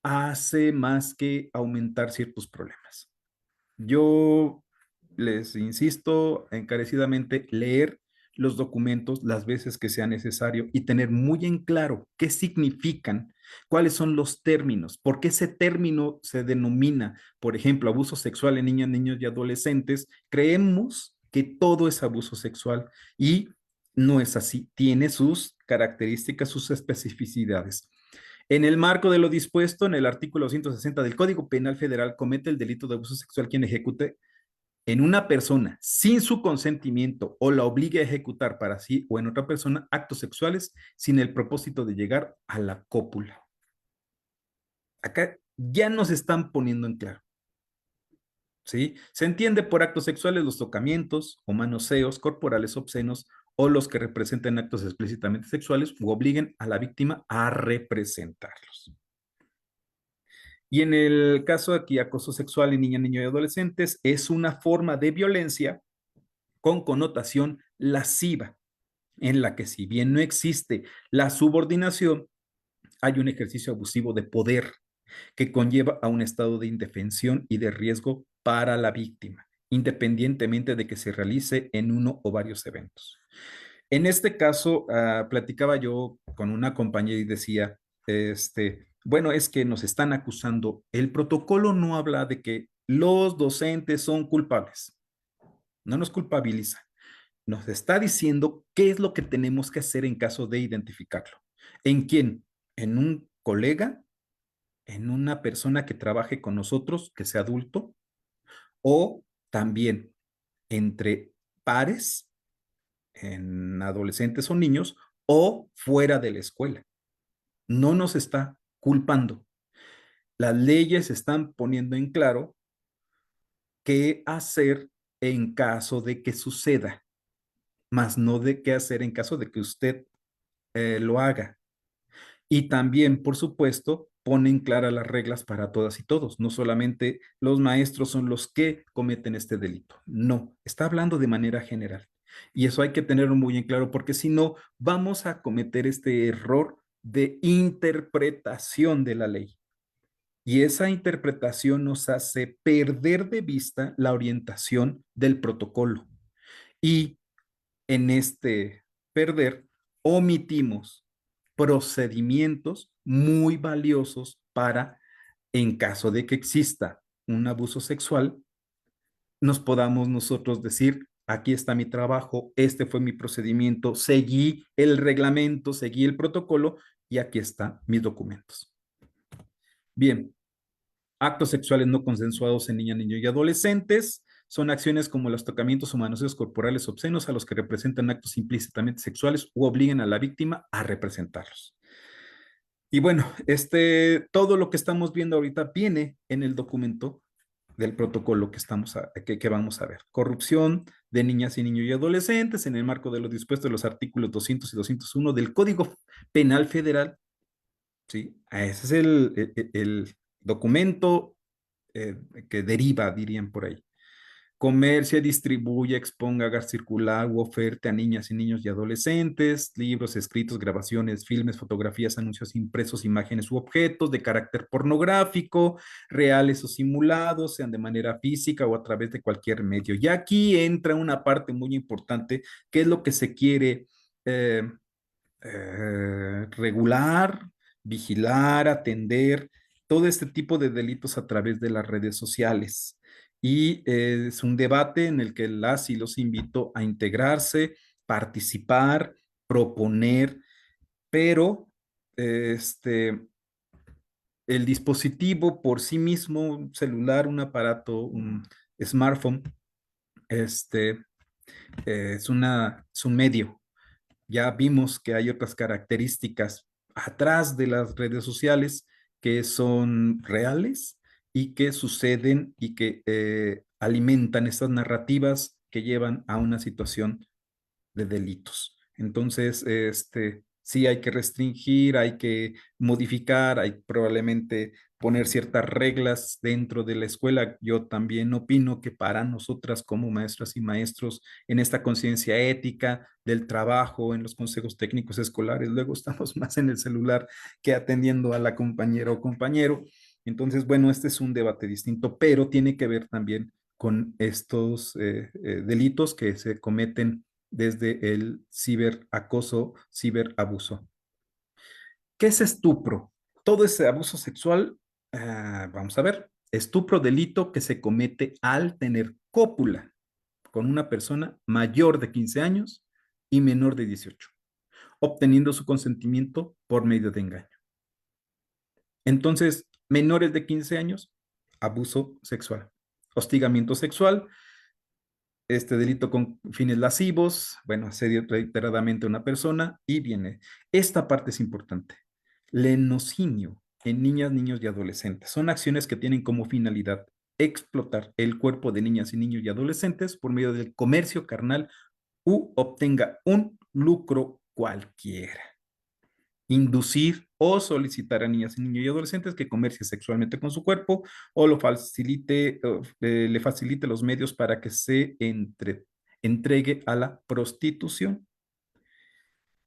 hace más que aumentar ciertos problemas. Yo les insisto encarecidamente leer los documentos las veces que sea necesario y tener muy en claro qué significan, cuáles son los términos, por qué ese término se denomina, por ejemplo, abuso sexual en niñas, niños y adolescentes. Creemos que todo es abuso sexual y no es así. Tiene sus características, sus especificidades. En el marco de lo dispuesto en el artículo 160 del Código Penal Federal, comete el delito de abuso sexual quien ejecute en una persona sin su consentimiento o la obligue a ejecutar para sí o en otra persona actos sexuales sin el propósito de llegar a la cópula. Acá ya nos están poniendo en claro, ¿sí? Se entiende por actos sexuales los tocamientos o manoseos corporales obscenos o los que representen actos explícitamente sexuales u obliguen a la víctima a representarlos. Y en el caso de aquí, acoso sexual en niñas, niños y adolescentes es una forma de violencia con connotación lasciva, en la que si bien no existe la subordinación, hay un ejercicio abusivo de poder que conlleva a un estado de indefensión y de riesgo para la víctima, independientemente de que se realice en uno o varios eventos. En este caso, platicaba yo con una compañera y decía, bueno, es que nos están acusando. El protocolo no habla de que los docentes son culpables, no nos culpabiliza, nos está diciendo qué es lo que tenemos que hacer en caso de identificarlo. ¿En quién? ¿En un colega? ¿En una persona que trabaje con nosotros, que sea adulto? ¿O también entre pares, en adolescentes o niños, o fuera de la escuela? No nos está culpando. Las leyes están poniendo en claro qué hacer en caso de que suceda, más no de qué hacer en caso de que usted lo haga. Y también, por supuesto, ponen claras las reglas para todas y todos. No solamente los maestros son los que cometen este delito. No, está hablando de manera general. Y eso hay que tenerlo muy en claro porque si no, vamos a cometer este error de interpretación de la ley. Y esa interpretación nos hace perder de vista la orientación del protocolo. Y en este perder, omitimos procedimientos muy valiosos para, en caso de que exista un abuso sexual, nos podamos nosotros decir, aquí está mi trabajo, este fue mi procedimiento, seguí el reglamento, seguí el protocolo y aquí están mis documentos. Bien, Actos sexuales no consensuados en niñas, niños y adolescentes son acciones como los tocamientos o manoseos corporales obscenos a los que representan actos implícitamente sexuales u obliguen a la víctima a representarlos. Y bueno, todo lo que estamos viendo ahorita viene en el documento del protocolo que vamos a ver. Corrupción de niñas y niños y adolescentes en el marco de lo dispuesto en los artículos 200 y 201 del Código Penal Federal. ¿Sí? Ese es el documento que deriva, dirían por ahí. Comercia, distribuye, exponga, haga circular u oferte a niñas y niños y adolescentes, libros, escritos, grabaciones, filmes, fotografías, anuncios impresos, imágenes u objetos de carácter pornográfico, reales o simulados, sean de manera física o a través de cualquier medio. Y aquí entra una parte muy importante, que es lo que se quiere eh, regular, vigilar, atender todo este tipo de delitos a través de las redes sociales. Y es un debate en el que las y los invito a integrarse, participar, proponer, pero el dispositivo por sí mismo, un celular, un aparato, un smartphone, este, es un medio. Ya vimos que hay otras características atrás de las redes sociales que son reales y que suceden y que alimentan estas narrativas que llevan a una situación de delitos. Entonces, sí hay que restringir, hay que modificar, hay probablemente poner ciertas reglas dentro de la escuela. Yo también opino que para nosotras como maestras y maestros en esta conciencia ética del trabajo, en los consejos técnicos escolares, luego estamos más en el celular que atendiendo a la compañera o compañero. Entonces, bueno, este es un debate distinto, pero tiene que ver también con estos delitos que se cometen desde el ciberacoso, ciberabuso. ¿Qué es estupro? Todo ese abuso sexual, vamos a ver, estupro delito que se comete al tener cópula con una persona mayor de 15 años y menor de 18, obteniendo su consentimiento por medio de engaño. Entonces, menores de 15 años, abuso sexual. Hostigamiento sexual, este delito con fines lascivos, bueno, asedio reiteradamente a una persona y viene. Esta parte es importante. Lenocinio en niñas, niños y adolescentes. Son acciones que tienen como finalidad explotar el cuerpo de niñas y niños y adolescentes por medio del comercio carnal u obtenga un lucro cualquiera. Inducir o solicitar a niñas, niños y adolescentes que comercie sexualmente con su cuerpo o le facilite los medios para que se entregue a la prostitución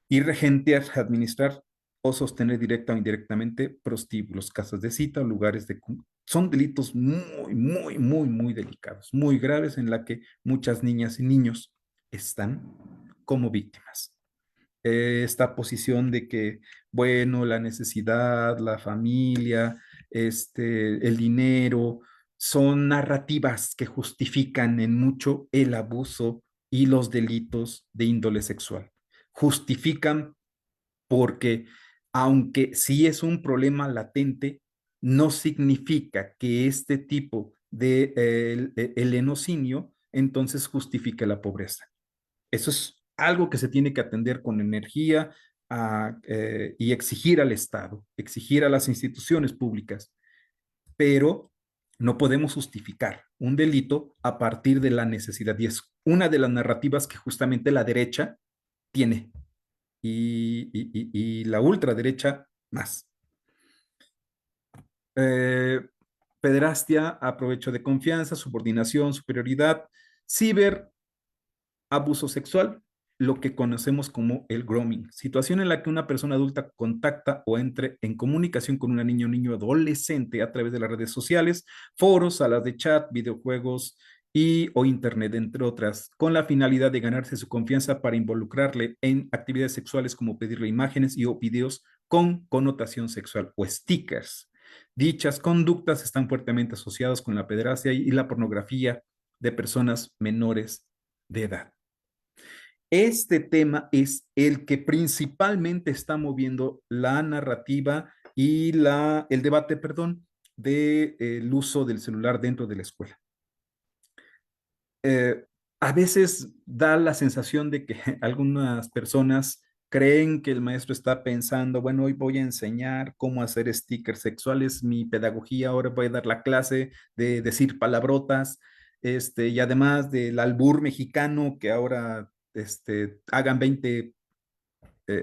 y regentear, administrar o sostener directa o indirectamente prostíbulos, casas de cita o lugares de... Son delitos muy, muy, muy, muy delicados, muy graves en la que muchas niñas y niños están como víctimas. Esta posición de que, bueno, la necesidad, la familia, el dinero, son narrativas que justifican en mucho el abuso y los delitos de índole sexual. Justifican porque, aunque sí es un problema latente, no significa que este tipo de el enocinio entonces justifique la pobreza. Eso es algo que se tiene que atender con energía y exigir al Estado, exigir a las instituciones públicas, pero no podemos justificar un delito a partir de la necesidad. Y es una de las narrativas que justamente la derecha tiene y la ultraderecha más. Eh, Pederastia, aprovecho de confianza, subordinación, superioridad, ciber abuso sexual, lo que conocemos como el grooming, situación en la que una persona adulta contacta o entre en comunicación con una niña o niño adolescente a través de las redes sociales, foros, salas de chat, videojuegos y o internet, entre otras, con la finalidad de ganarse su confianza para involucrarle en actividades sexuales como pedirle imágenes y o videos con connotación sexual o stickers. Dichas conductas están fuertemente asociadas con la pederastia y la pornografía de personas menores de edad. Este tema es el que principalmente está moviendo la narrativa y el debate, perdón, del uso del celular dentro de la escuela. eh, a veces da la sensación de que algunas personas creen que el maestro está pensando, bueno, hoy voy a enseñar cómo hacer stickers sexuales, mi pedagogía, ahora voy a dar la clase de decir palabrotas, y además del albur mexicano, que ahora hagan 20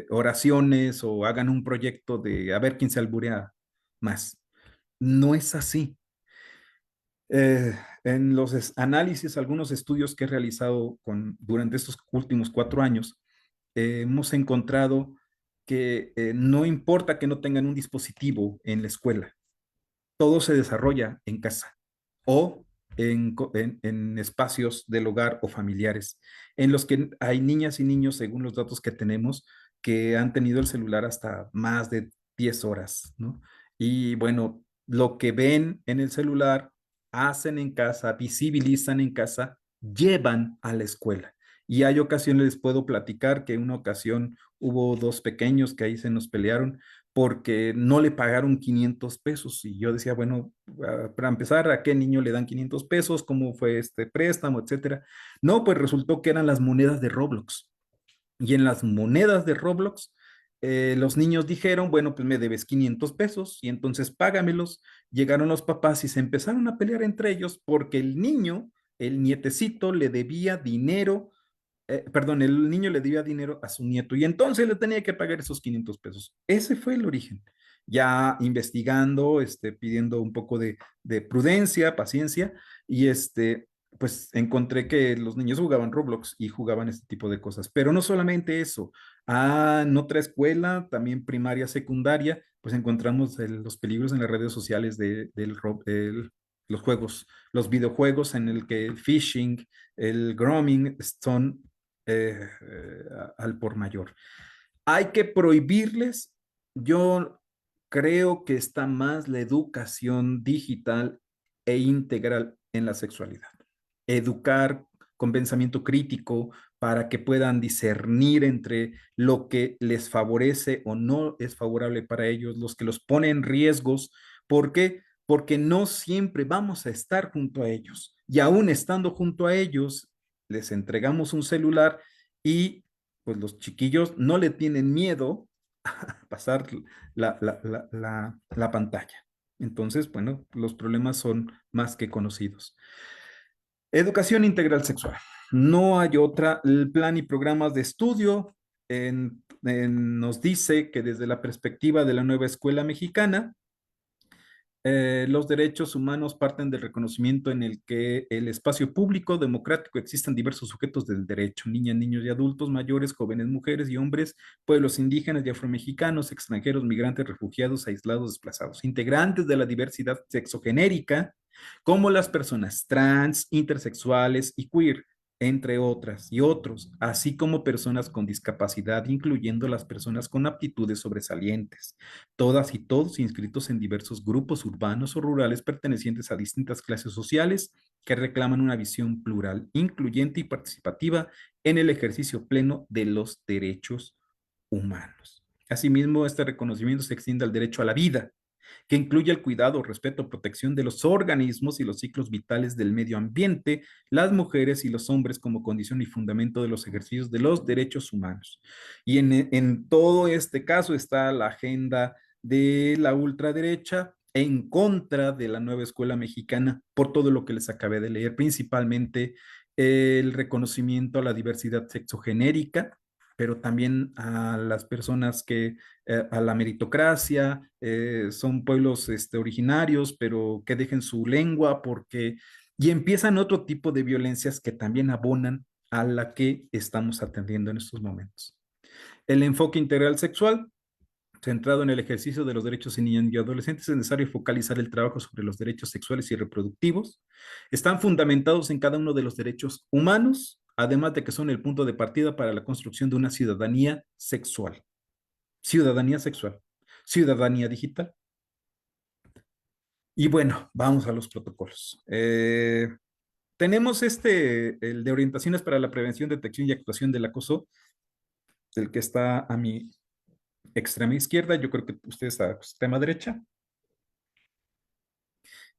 oraciones o hagan un proyecto de a ver quién se alburea más. No es así. En los análisis, algunos estudios que he realizado durante estos últimos 4 años, hemos encontrado que no importa que no tengan un dispositivo en la escuela, todo se desarrolla en casa o en espacios del hogar o familiares, en los que hay niñas y niños, según los datos que tenemos, que han tenido el celular hasta más de 10 horas, ¿no? Y bueno, lo que ven en el celular, hacen en casa, visibilizan en casa, llevan a la escuela. Y hay ocasiones, les puedo platicar que en una ocasión hubo dos pequeños que ahí se nos pelearon porque no le pagaron 500 pesos. Y yo decía, bueno, para empezar, ¿a qué niño le dan 500 pesos? ¿Cómo fue este préstamo, etcétera? No, pues resultó que eran las monedas de Roblox. Y en las monedas de Roblox, los niños dijeron, bueno, pues me debes 500 pesos y entonces págamelos. Llegaron los papás y se empezaron a pelear entre ellos porque el niño, el nietecito, le debía dinero, perdón, el niño le debía dinero a su nieto y entonces le tenía que pagar esos 500 pesos. Ese fue el origen. Ya investigando, pidiendo un poco de prudencia, paciencia, y pues encontré que los niños jugaban Roblox y jugaban este tipo de cosas. Pero no solamente eso, en otra escuela, también primaria, secundaria, pues encontramos los peligros en las redes sociales los juegos, los videojuegos en el que el phishing, el grooming son al por mayor. Hay que prohibirles. Yo creo que está más la educación digital e integral en la sexualidad. Educar con pensamiento crítico para que puedan discernir entre lo que les favorece o no es favorable para ellos, los que los pone en riesgos. ¿Por qué? Porque no siempre vamos a estar junto a ellos. Y aún estando junto a ellos, les entregamos un celular y pues los chiquillos no le tienen miedo a pasar la pantalla. Entonces, bueno, los problemas son más que conocidos. Educación integral sexual. No hay otra. El plan y programas de estudio nos dice que desde la perspectiva de la nueva escuela mexicana, los derechos humanos parten del reconocimiento en el que el espacio público democrático existen diversos sujetos del derecho, niñas, niños y adultos mayores, jóvenes, mujeres y hombres, pueblos indígenas y afromexicanos, extranjeros, migrantes, refugiados, aislados, desplazados, integrantes de la diversidad sexogenérica, como las personas trans, intersexuales y queer, entre otras y otros, así como personas con discapacidad, incluyendo las personas con aptitudes sobresalientes, todas y todos inscritos en diversos grupos urbanos o rurales pertenecientes a distintas clases sociales que reclaman una visión plural, incluyente y participativa en el ejercicio pleno de los derechos humanos. Asimismo, este reconocimiento se extiende al derecho a la vida, que incluye el cuidado, respeto, protección de los organismos y los ciclos vitales del medio ambiente, las mujeres y los hombres como condición y fundamento de los ejercicios de los derechos humanos. Y en todo este caso está la agenda de la ultraderecha en contra de la nueva escuela mexicana por todo lo que les acabé de leer, principalmente el reconocimiento a la diversidad sexogenérica, pero también a las personas a la meritocracia, son pueblos originarios, pero que dejen su lengua y empiezan otro tipo de violencias que también abonan a la que estamos atendiendo en estos momentos. El enfoque integral sexual, centrado en el ejercicio de los derechos de niños y adolescentes, es necesario focalizar el trabajo sobre los derechos sexuales y reproductivos. Están fundamentados en cada uno de los derechos humanos, además de que son el punto de partida para la construcción de una ciudadanía sexual, ciudadanía digital. Y bueno, vamos a los protocolos. Tenemos el de orientaciones para la prevención, detección y actuación del acoso, el que está a mi extrema izquierda, yo creo que usted está a extrema derecha.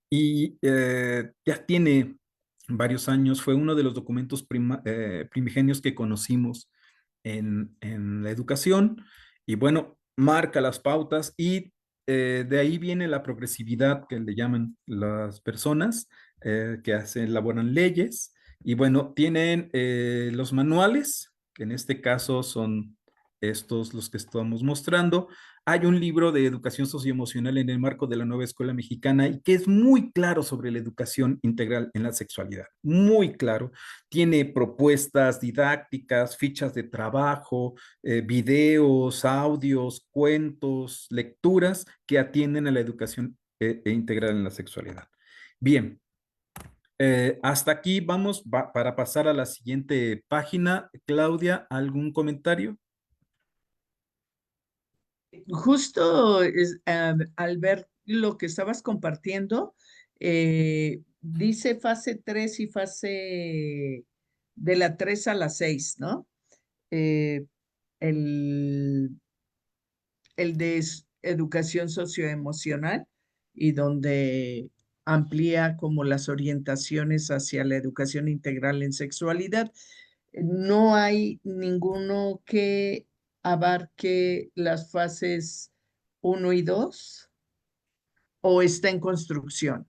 y ya tiene varios años, fue uno de los documentos primigenios que conocimos en la educación y bueno, marca las pautas y de ahí viene la progresividad que le llaman las personas que hacen, elaboran leyes y bueno, tienen los manuales, que en este caso son estos los que estamos mostrando. Hay un libro de educación socioemocional en el marco de la nueva escuela mexicana y que es muy claro sobre la educación integral en la sexualidad, muy claro. Tiene propuestas didácticas, fichas de trabajo, videos, audios, cuentos, lecturas que atienden a la educación integral en la sexualidad. Bien, hasta aquí vamos para pasar a la siguiente página. Claudia, ¿algún comentario? Justo al ver lo que estabas compartiendo, dice fase 3 y fase de la 3 a la 6, ¿no? Eh, el, el de educación socioemocional y donde amplía como las orientaciones hacia la educación integral en sexualidad. No hay ninguno que abarque las fases uno y 2 o está en construcción.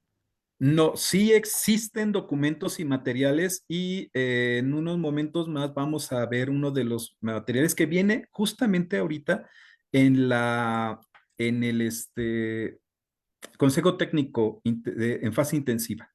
No, sí existen documentos y materiales y en unos momentos más vamos a ver uno de los materiales que viene justamente ahorita en en el Consejo Técnico en fase intensiva.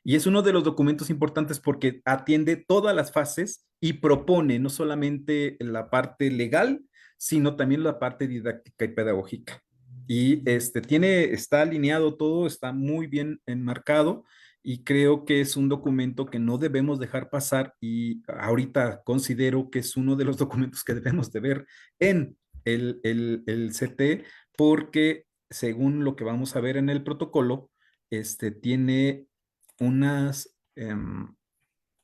Y es uno de los documentos importantes porque atiende todas las fases y propone no solamente la parte legal, sino también la parte didáctica y pedagógica. Y está alineado todo, está muy bien enmarcado y creo que es un documento que no debemos dejar pasar y ahorita considero que es uno de los documentos que debemos de ver en el CT porque según lo que vamos a ver en el protocolo, tiene unas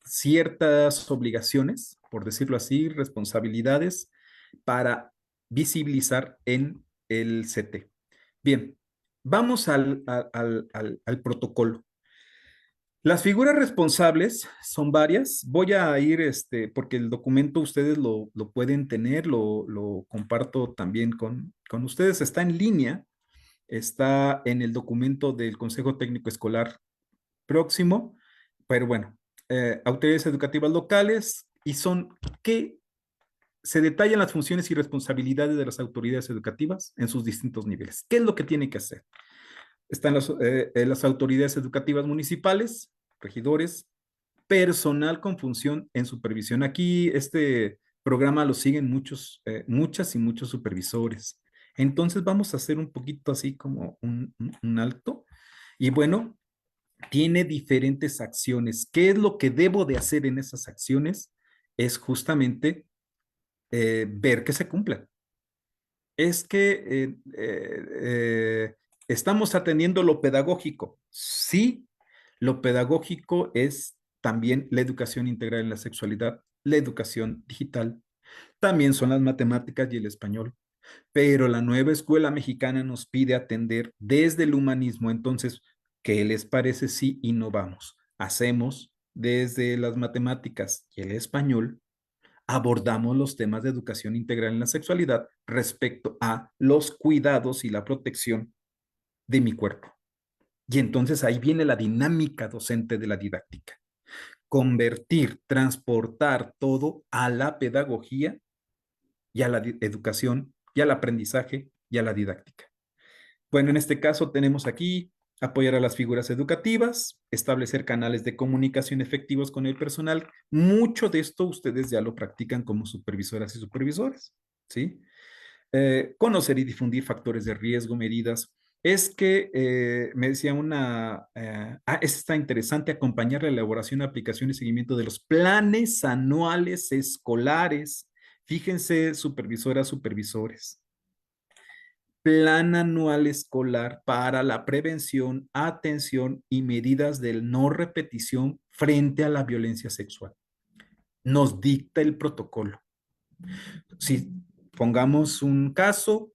ciertas obligaciones, por decirlo así, responsabilidades para visibilizar en el CT. Bien, vamos al protocolo. Las figuras responsables son varias. Voy a ir, porque el documento ustedes lo pueden tener, lo comparto también con ustedes. Está en línea, está en el documento del Consejo Técnico Escolar próximo, pero bueno, autoridades educativas locales y son que se detallan las funciones y responsabilidades de las autoridades educativas en sus distintos niveles. ¿Qué es lo que tiene que hacer? Están las autoridades educativas municipales, regidores, personal con función en supervisión. Aquí este programa lo siguen muchas y muchos supervisores. Entonces vamos a hacer un poquito así como un alto. Y bueno, tiene diferentes acciones. ¿Qué es lo que debo de hacer en esas acciones? Es justamente ver que se cumplan. Es que estamos atendiendo lo pedagógico. Sí, lo pedagógico es también la educación integral en la sexualidad, la educación digital, también son las matemáticas y el español, pero la nueva escuela mexicana nos pide atender desde el humanismo. Entonces, ¿qué les parece si innovamos? Hacemos desde las matemáticas y el español abordamos los temas de educación integral en la sexualidad respecto a los cuidados y la protección de mi cuerpo. Y entonces ahí viene la dinámica docente de la didáctica. Convertir, transportar todo a la pedagogía y a la educación y al aprendizaje y a la didáctica. Bueno, en este caso tenemos aquí apoyar a las figuras educativas, establecer canales de comunicación efectivos con el personal. Mucho de esto ustedes ya lo practican como supervisoras y supervisores, ¿sí? Conocer y difundir factores de riesgo, medidas. Es que me decía está interesante acompañar la elaboración, aplicación y seguimiento de los planes anuales escolares. Fíjense, supervisoras, supervisores, plan anual escolar para la prevención, atención y medidas de no repetición frente a la violencia sexual. Nos dicta el protocolo. Si pongamos un caso,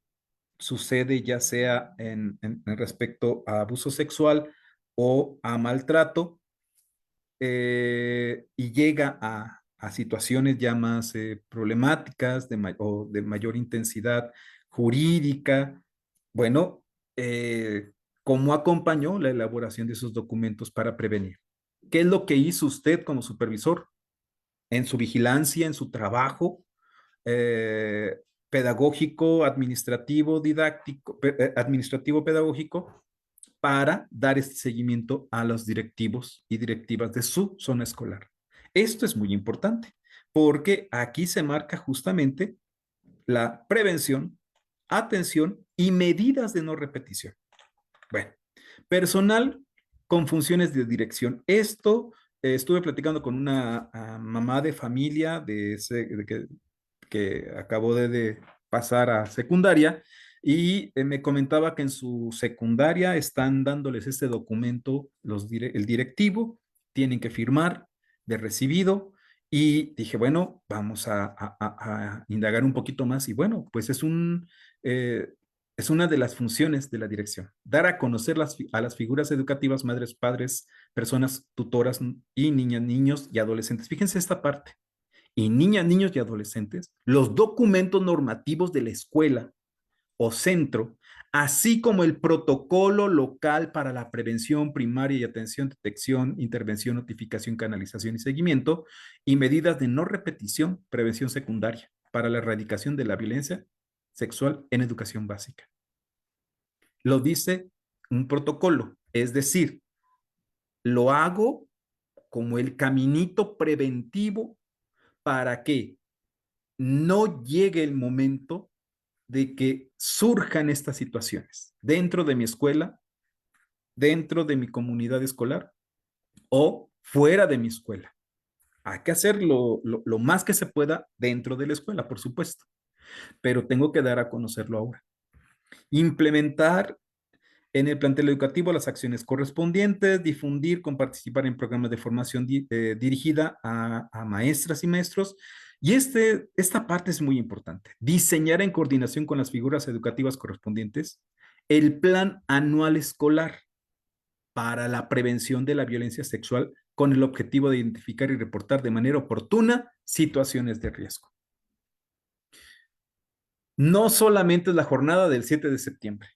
sucede ya sea en respecto a abuso sexual, o a maltrato, y llega a situaciones ya más problemáticas o de mayor intensidad jurídica, bueno, ¿cómo acompañó la elaboración de esos documentos para prevenir? ¿Qué es lo que hizo usted como supervisor en su vigilancia, en su trabajo eh, pedagógico, administrativo, didáctico, administrativo, pedagógico, para dar este seguimiento a los directivos y directivas de su zona escolar? Esto es muy importante porque aquí se marca justamente la prevención, atención y medidas de no repetición. Bueno, personal con funciones de dirección. Esto estuve platicando con una mamá de familia que acabó de pasar a secundaria y me comentaba que en su secundaria están dándoles este documento el directivo, tienen que firmar de recibido y dije, bueno, vamos a indagar un poquito más y bueno, pues eh, es una de las funciones de la dirección, dar a conocer a las figuras educativas, madres, padres, personas tutoras y niñas, niños y adolescentes. Fíjense esta parte y niñas, niños y adolescentes los documentos normativos de la escuela o centro, así como el protocolo local para la prevención primaria y atención, detección, intervención, notificación, canalización y seguimiento, y medidas de no repetición, prevención secundaria para la erradicación de la violencia sexual en educación básica. Lo dice un protocolo, es decir, lo hago como el caminito preventivo para que no llegue el momento de que surjan estas situaciones dentro de mi escuela, dentro de mi comunidad escolar o fuera de mi escuela. Hay que hacer lo más que se pueda dentro de la escuela, por supuesto, pero tengo que dar a conocerlo ahora. Implementar en el plantel educativo las acciones correspondientes, difundir con participar en programas de formación dirigida a maestras y maestros. Y esta parte es muy importante. Diseñar en coordinación con las figuras educativas correspondientes el plan anual escolar para la prevención de la violencia sexual con el objetivo de identificar y reportar de manera oportuna situaciones de riesgo. No solamente es la jornada del 7 de septiembre.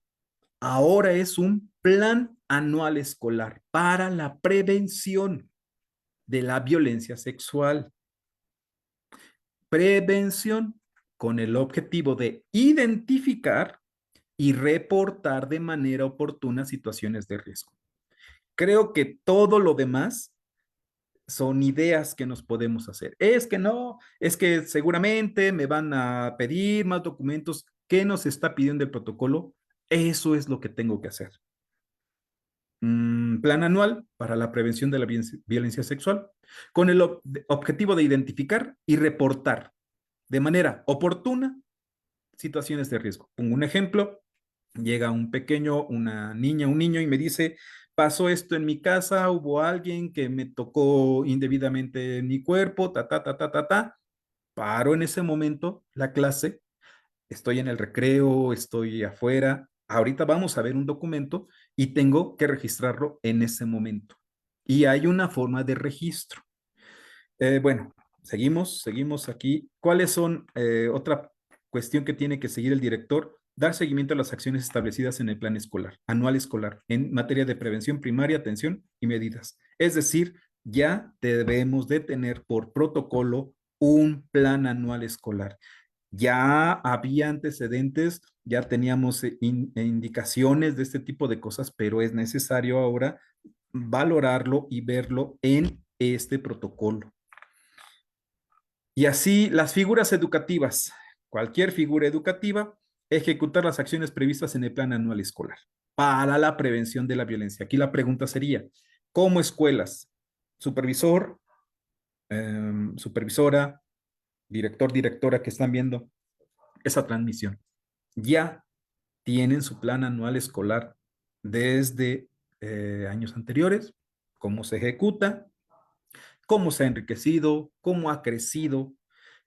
Ahora es un plan anual escolar para la prevención de la violencia sexual. Prevención con el objetivo de identificar y reportar de manera oportuna situaciones de riesgo. Creo que todo lo demás son ideas que nos podemos hacer. Es que no, es que seguramente me van a pedir más documentos. ¿Qué nos está pidiendo el protocolo? Eso es lo que tengo que hacer. Plan anual para la prevención de la violencia sexual, con el objetivo de identificar y reportar de manera oportuna situaciones de riesgo. Pongo un ejemplo, llega un pequeño, una niña, un niño y me dice, pasó esto en mi casa, hubo alguien que me tocó indebidamente en mi cuerpo, ta, ta, ta, ta, ta, ta. Paro en ese momento la clase, estoy en el recreo, estoy afuera, ahorita vamos a ver un documento y tengo que registrarlo en ese momento. Y hay una forma de registro. Bueno, seguimos aquí. ¿Cuáles son otra cuestión que tiene que seguir el director? Dar seguimiento a las acciones establecidas en el plan escolar, anual escolar, en materia de prevención primaria, atención y medidas. Es decir, ya debemos de tener por protocolo un plan anual escolar. Ya había antecedentes, ya teníamos indicaciones de este tipo de cosas, pero es necesario ahora valorarlo y verlo en este protocolo. Y así las figuras educativas, cualquier figura educativa, ejecutar las acciones previstas en el plan anual escolar para la prevención de la violencia. Aquí la pregunta sería, ¿cómo escuelas, supervisor, supervisora, director, directora que están viendo esa transmisión, ya tienen su plan anual escolar desde años anteriores? ¿Cómo se ejecuta? ¿Cómo se ha enriquecido? ¿Cómo ha crecido?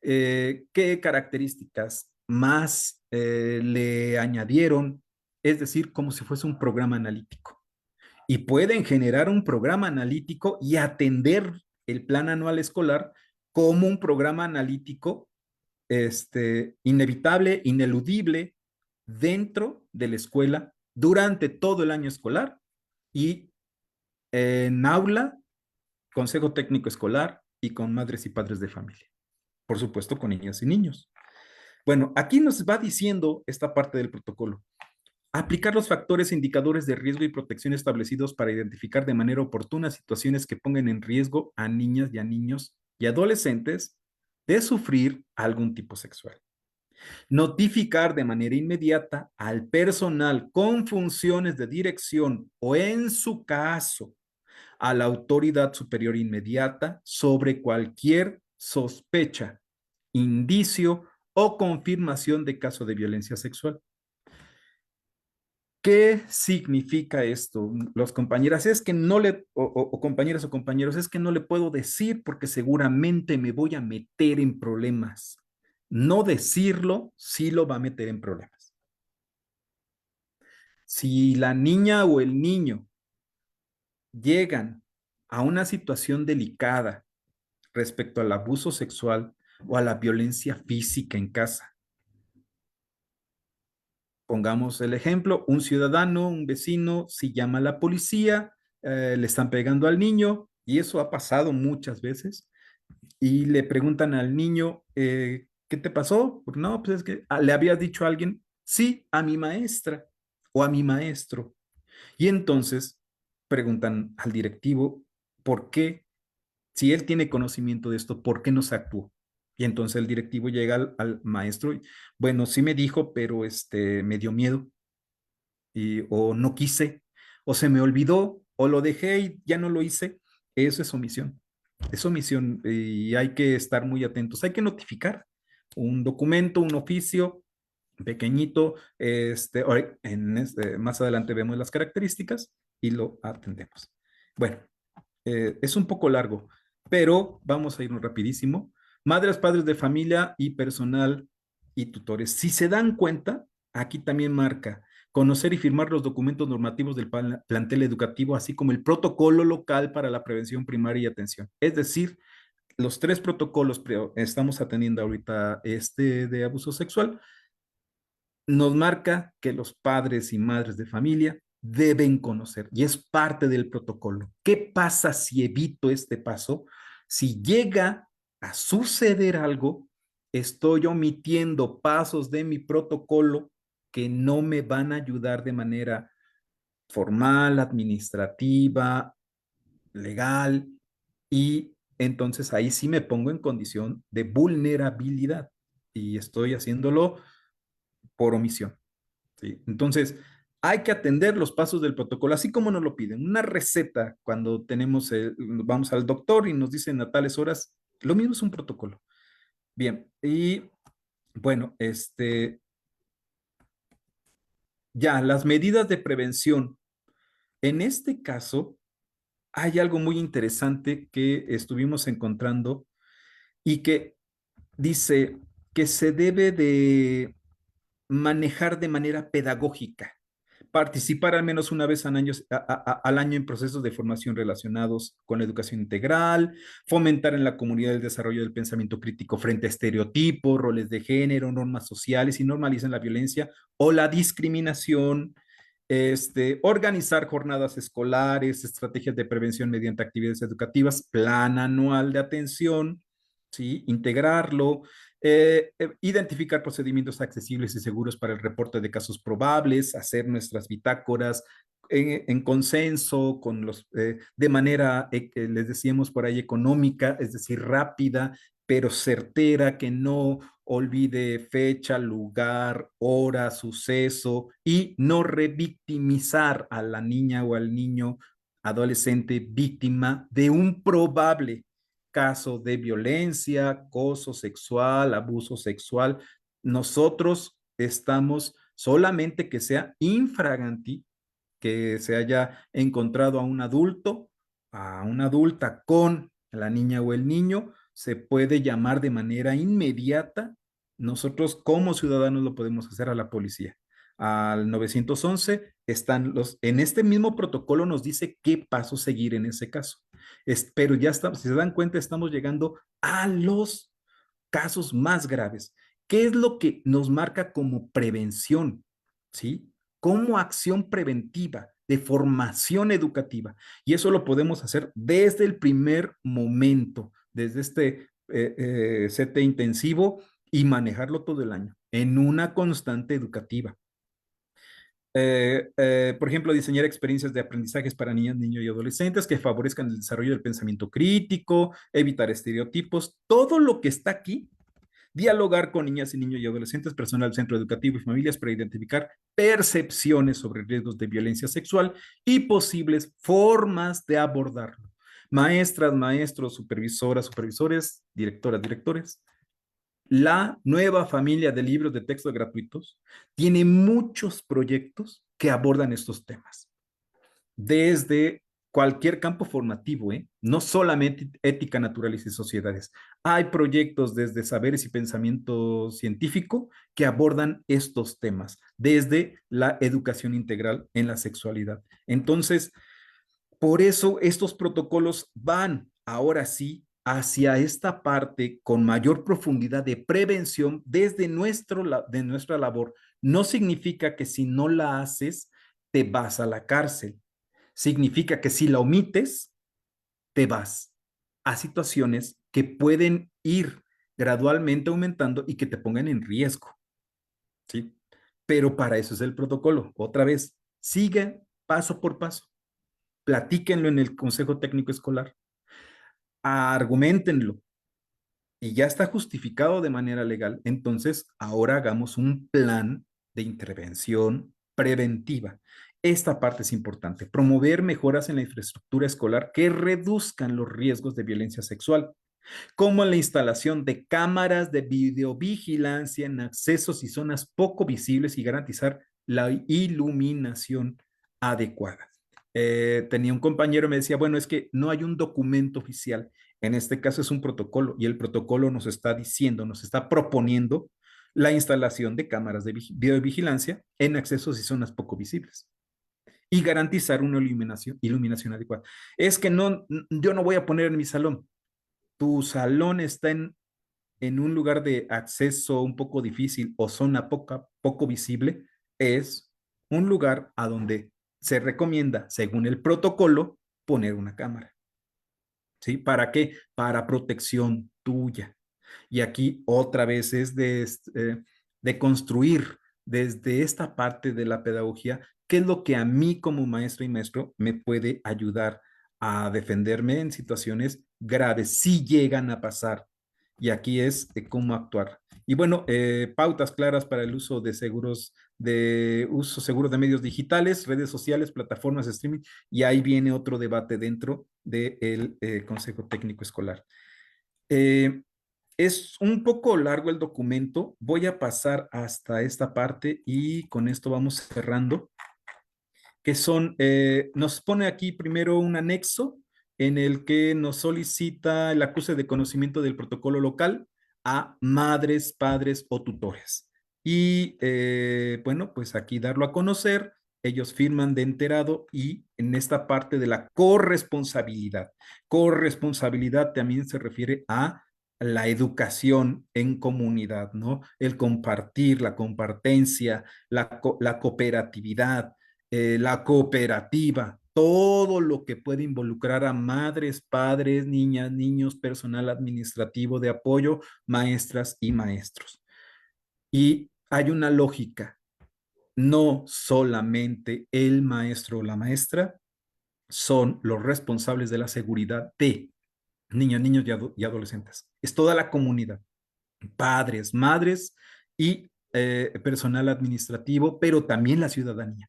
¿Qué características más le añadieron? Es decir, como si fuese un programa analítico. y pueden generar un programa analítico y atender el plan anual escolar como un programa analítico inevitable, ineludible dentro de la escuela durante todo el año escolar y en aula, consejo técnico escolar y con madres y padres de familia. Por supuesto, con niñas y niños. Bueno, aquí nos va diciendo esta parte del protocolo. Aplicar los factores e indicadores de riesgo y protección establecidos para identificar de manera oportuna situaciones que pongan en riesgo a niñas y a niños y adolescentes de sufrir algún tipo sexual. Notificar de manera inmediata al personal con funciones de dirección o en su caso a la autoridad superior inmediata sobre cualquier sospecha, indicio o confirmación de caso de violencia sexual. ¿Qué significa esto? Los compañeras, es que no le, o compañeras o compañeros, es que no le puedo decir porque seguramente me voy a meter en problemas. No decirlo sí lo va a meter en problemas. Si la niña o el niño llegan a una situación delicada respecto al abuso sexual o a la violencia física en casa, pongamos el ejemplo, un ciudadano, un vecino, si llama a la policía, le están pegando al niño, y eso ha pasado muchas veces, y le preguntan al niño, ¿qué te pasó? Pues no, pues es que le había dicho a alguien, sí, a mi maestra o a mi maestro. Y entonces preguntan al directivo, ¿por qué? Si él tiene conocimiento de esto, ¿por qué no se actuó? Y entonces el directivo llega al maestro y, bueno, sí me dijo, pero me dio miedo o no quise, o se me olvidó, o lo dejé y ya no lo hice. Eso es omisión y hay que estar muy atentos. Hay que notificar un documento, un oficio pequeñito, más adelante vemos las características y lo atendemos. Bueno, es un poco largo, pero vamos a irnos rapidísimo. Madres, padres de familia y personal y tutores. Si se dan cuenta, aquí también marca conocer y firmar los documentos normativos del plantel educativo, así como el protocolo local para la prevención primaria y atención. Es decir, los tres protocolos estamos atendiendo ahorita de abuso sexual, nos marca que los padres y madres de familia deben conocer y es parte del protocolo. ¿Qué pasa si evito este paso? Si llega a suceder algo, estoy omitiendo pasos de mi protocolo que no me van a ayudar de manera formal, administrativa, legal, y entonces ahí sí me pongo en condición de vulnerabilidad y estoy haciéndolo por omisión. ¿Sí? Entonces, hay que atender los pasos del protocolo, así como nos lo piden. Una receta, cuando vamos al doctor y nos dicen a tales horas, lo mismo es un protocolo. Bien, y bueno, ya, las medidas de prevención. En este caso, hay algo muy interesante que estuvimos encontrando y que dice que se debe de manejar de manera pedagógica, participar al menos una vez al año en procesos de formación relacionados con la educación integral, fomentar en la comunidad el desarrollo del pensamiento crítico frente a estereotipos, roles de género, normas sociales y normalizan la violencia o la discriminación, organizar jornadas escolares, estrategias de prevención mediante actividades educativas, plan anual de atención, ¿sí? Integrarlo, identificar procedimientos accesibles y seguros para el reporte de casos probables, hacer nuestras bitácoras en consenso, de manera, les decíamos por ahí, económica, es decir, rápida, pero certera, que no olvide fecha, lugar, hora, suceso y no revictimizar a la niña o al niño adolescente víctima de un probable caso de violencia, acoso sexual, abuso sexual. Nosotros estamos solamente que sea infraganti, que se haya encontrado a un adulto, a una adulta con la niña o el niño, se puede llamar de manera inmediata. Nosotros como ciudadanos lo podemos hacer a la policía. al 911, en este mismo protocolo nos dice qué paso seguir en ese caso. Pero ya estamos, si se dan cuenta, estamos llegando a los casos más graves. ¿Qué es lo que nos marca como prevención? ¿Sí? Como acción preventiva de formación educativa. Y eso lo podemos hacer desde el primer momento, desde este CT intensivo y manejarlo todo el año en una constante educativa. Por ejemplo, diseñar experiencias de aprendizajes para niñas, niños y adolescentes que favorezcan el desarrollo del pensamiento crítico, evitar estereotipos, todo lo que está aquí. Dialogar con niñas y niños y adolescentes, personal del centro educativo y familias para identificar percepciones sobre riesgos de violencia sexual y posibles formas de abordarlo. Maestras, maestros, supervisoras, supervisores, directoras, directores. La nueva familia de libros de texto gratuitos tiene muchos proyectos que abordan estos temas desde cualquier campo formativo, ¿eh? No solamente ética, naturales y sociedades. Hay proyectos desde saberes y pensamiento científico que abordan estos temas, desde la educación integral en la sexualidad. Entonces, por eso estos protocolos van ahora sí hacia esta parte con mayor profundidad de prevención desde de nuestra labor. No significa que si no la haces, te vas a la cárcel. Significa que si la omites, te vas a situaciones que pueden ir gradualmente aumentando y que te pongan en riesgo, ¿sí? Pero para eso es el protocolo. Otra vez, sigue paso por paso. Platíquenlo en el Consejo Técnico Escolar. Argumentenlo. Y ya está justificado de manera legal. Entonces, ahora hagamos un plan de intervención preventiva. Esta parte es importante. Promover mejoras en la infraestructura escolar que reduzcan los riesgos de violencia sexual, como la instalación de cámaras de videovigilancia en accesos y zonas poco visibles y garantizar la iluminación adecuada. Tenía un compañero, me decía, bueno, es que no hay un documento oficial. En este caso es un protocolo y el protocolo nos está diciendo, nos está proponiendo la instalación de cámaras de videovigilancia en accesos y zonas poco visibles y garantizar una iluminación adecuada. Es que no, yo no voy a poner en mi salón. Tu salón está en un lugar de acceso un poco difícil o zona poco visible, es un lugar a donde se recomienda, según el protocolo, poner una cámara. ¿Sí? ¿Para qué? Para protección tuya. Y aquí otra vez es de construir desde esta parte de la pedagogía qué es lo que a mí como maestro y maestro me puede ayudar a defenderme en situaciones graves si llegan a pasar. Y aquí es de cómo actuar. Y bueno, pautas claras para el uso de seguros, de uso seguro de medios digitales, redes sociales, plataformas de streaming. Y ahí viene otro debate dentro del Consejo Técnico Escolar. Eh, es un poco largo el documento. Voy a pasar hasta esta parte y con esto vamos cerrando, que nos pone aquí primero un anexo en el que nos solicita el acuse de conocimiento del protocolo local a madres, padres o tutores. Y bueno, pues aquí darlo a conocer, ellos firman de enterado y en esta parte de la corresponsabilidad. Corresponsabilidad también se refiere a la educación en comunidad, ¿no? El compartir, la compartencia, la cooperatividad, la cooperativa, todo lo que puede involucrar a madres, padres, niñas, niños, personal administrativo de apoyo, maestras y maestros. Y hay una lógica, no solamente el maestro o la maestra son los responsables de la seguridad de niños, niños y adolescentes. Es toda la comunidad, padres, madres y personal administrativo, pero también la ciudadanía.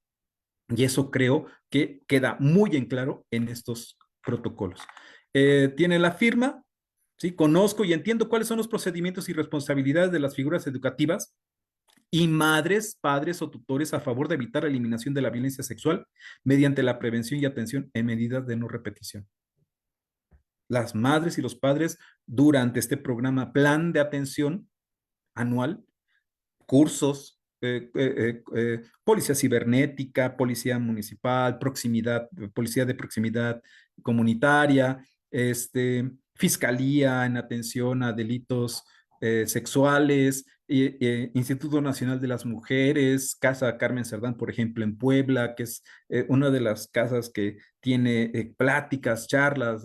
Y eso creo que queda muy en claro en estos protocolos. Tiene la firma, ¿sí? Conozco y entiendo cuáles son los procedimientos y responsabilidades de las figuras educativas y madres, padres o tutores a favor de evitar la eliminación de la violencia sexual mediante la prevención y atención en medidas de no repetición. Las madres y los padres durante este programa Plan de Atención anual, cursos, policía cibernética, policía municipal, proximidad, policía de proximidad comunitaria, fiscalía en atención a delitos sexuales, Instituto Nacional de las Mujeres, Casa Carmen Cerdán, por ejemplo, en Puebla, que es una de las casas que tiene pláticas, charlas,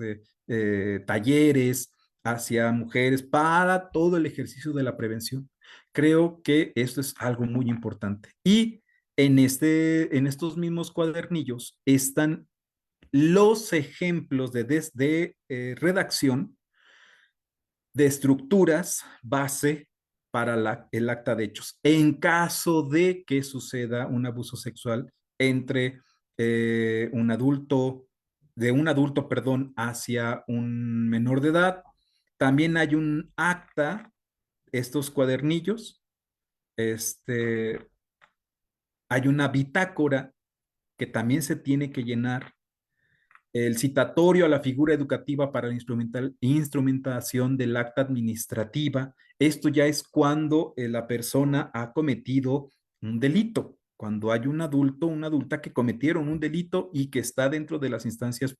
talleres hacia mujeres para todo el ejercicio de la prevención. Creo que esto es algo muy importante. Y en estos mismos cuadernillos están los ejemplos de redacción de estructuras base para el acta de hechos. En caso de que suceda un abuso sexual entre de un adulto, perdón, hacia un menor de edad, también hay un acta, estos cuadernillos, este, hay una bitácora que también se tiene que llenar, el citatorio a la figura educativa para la instrumentación del acta administrativa. Esto ya es cuando la persona ha cometido un delito, cuando hay un adulto, una adulta que cometieron un delito y que está dentro de las instancias,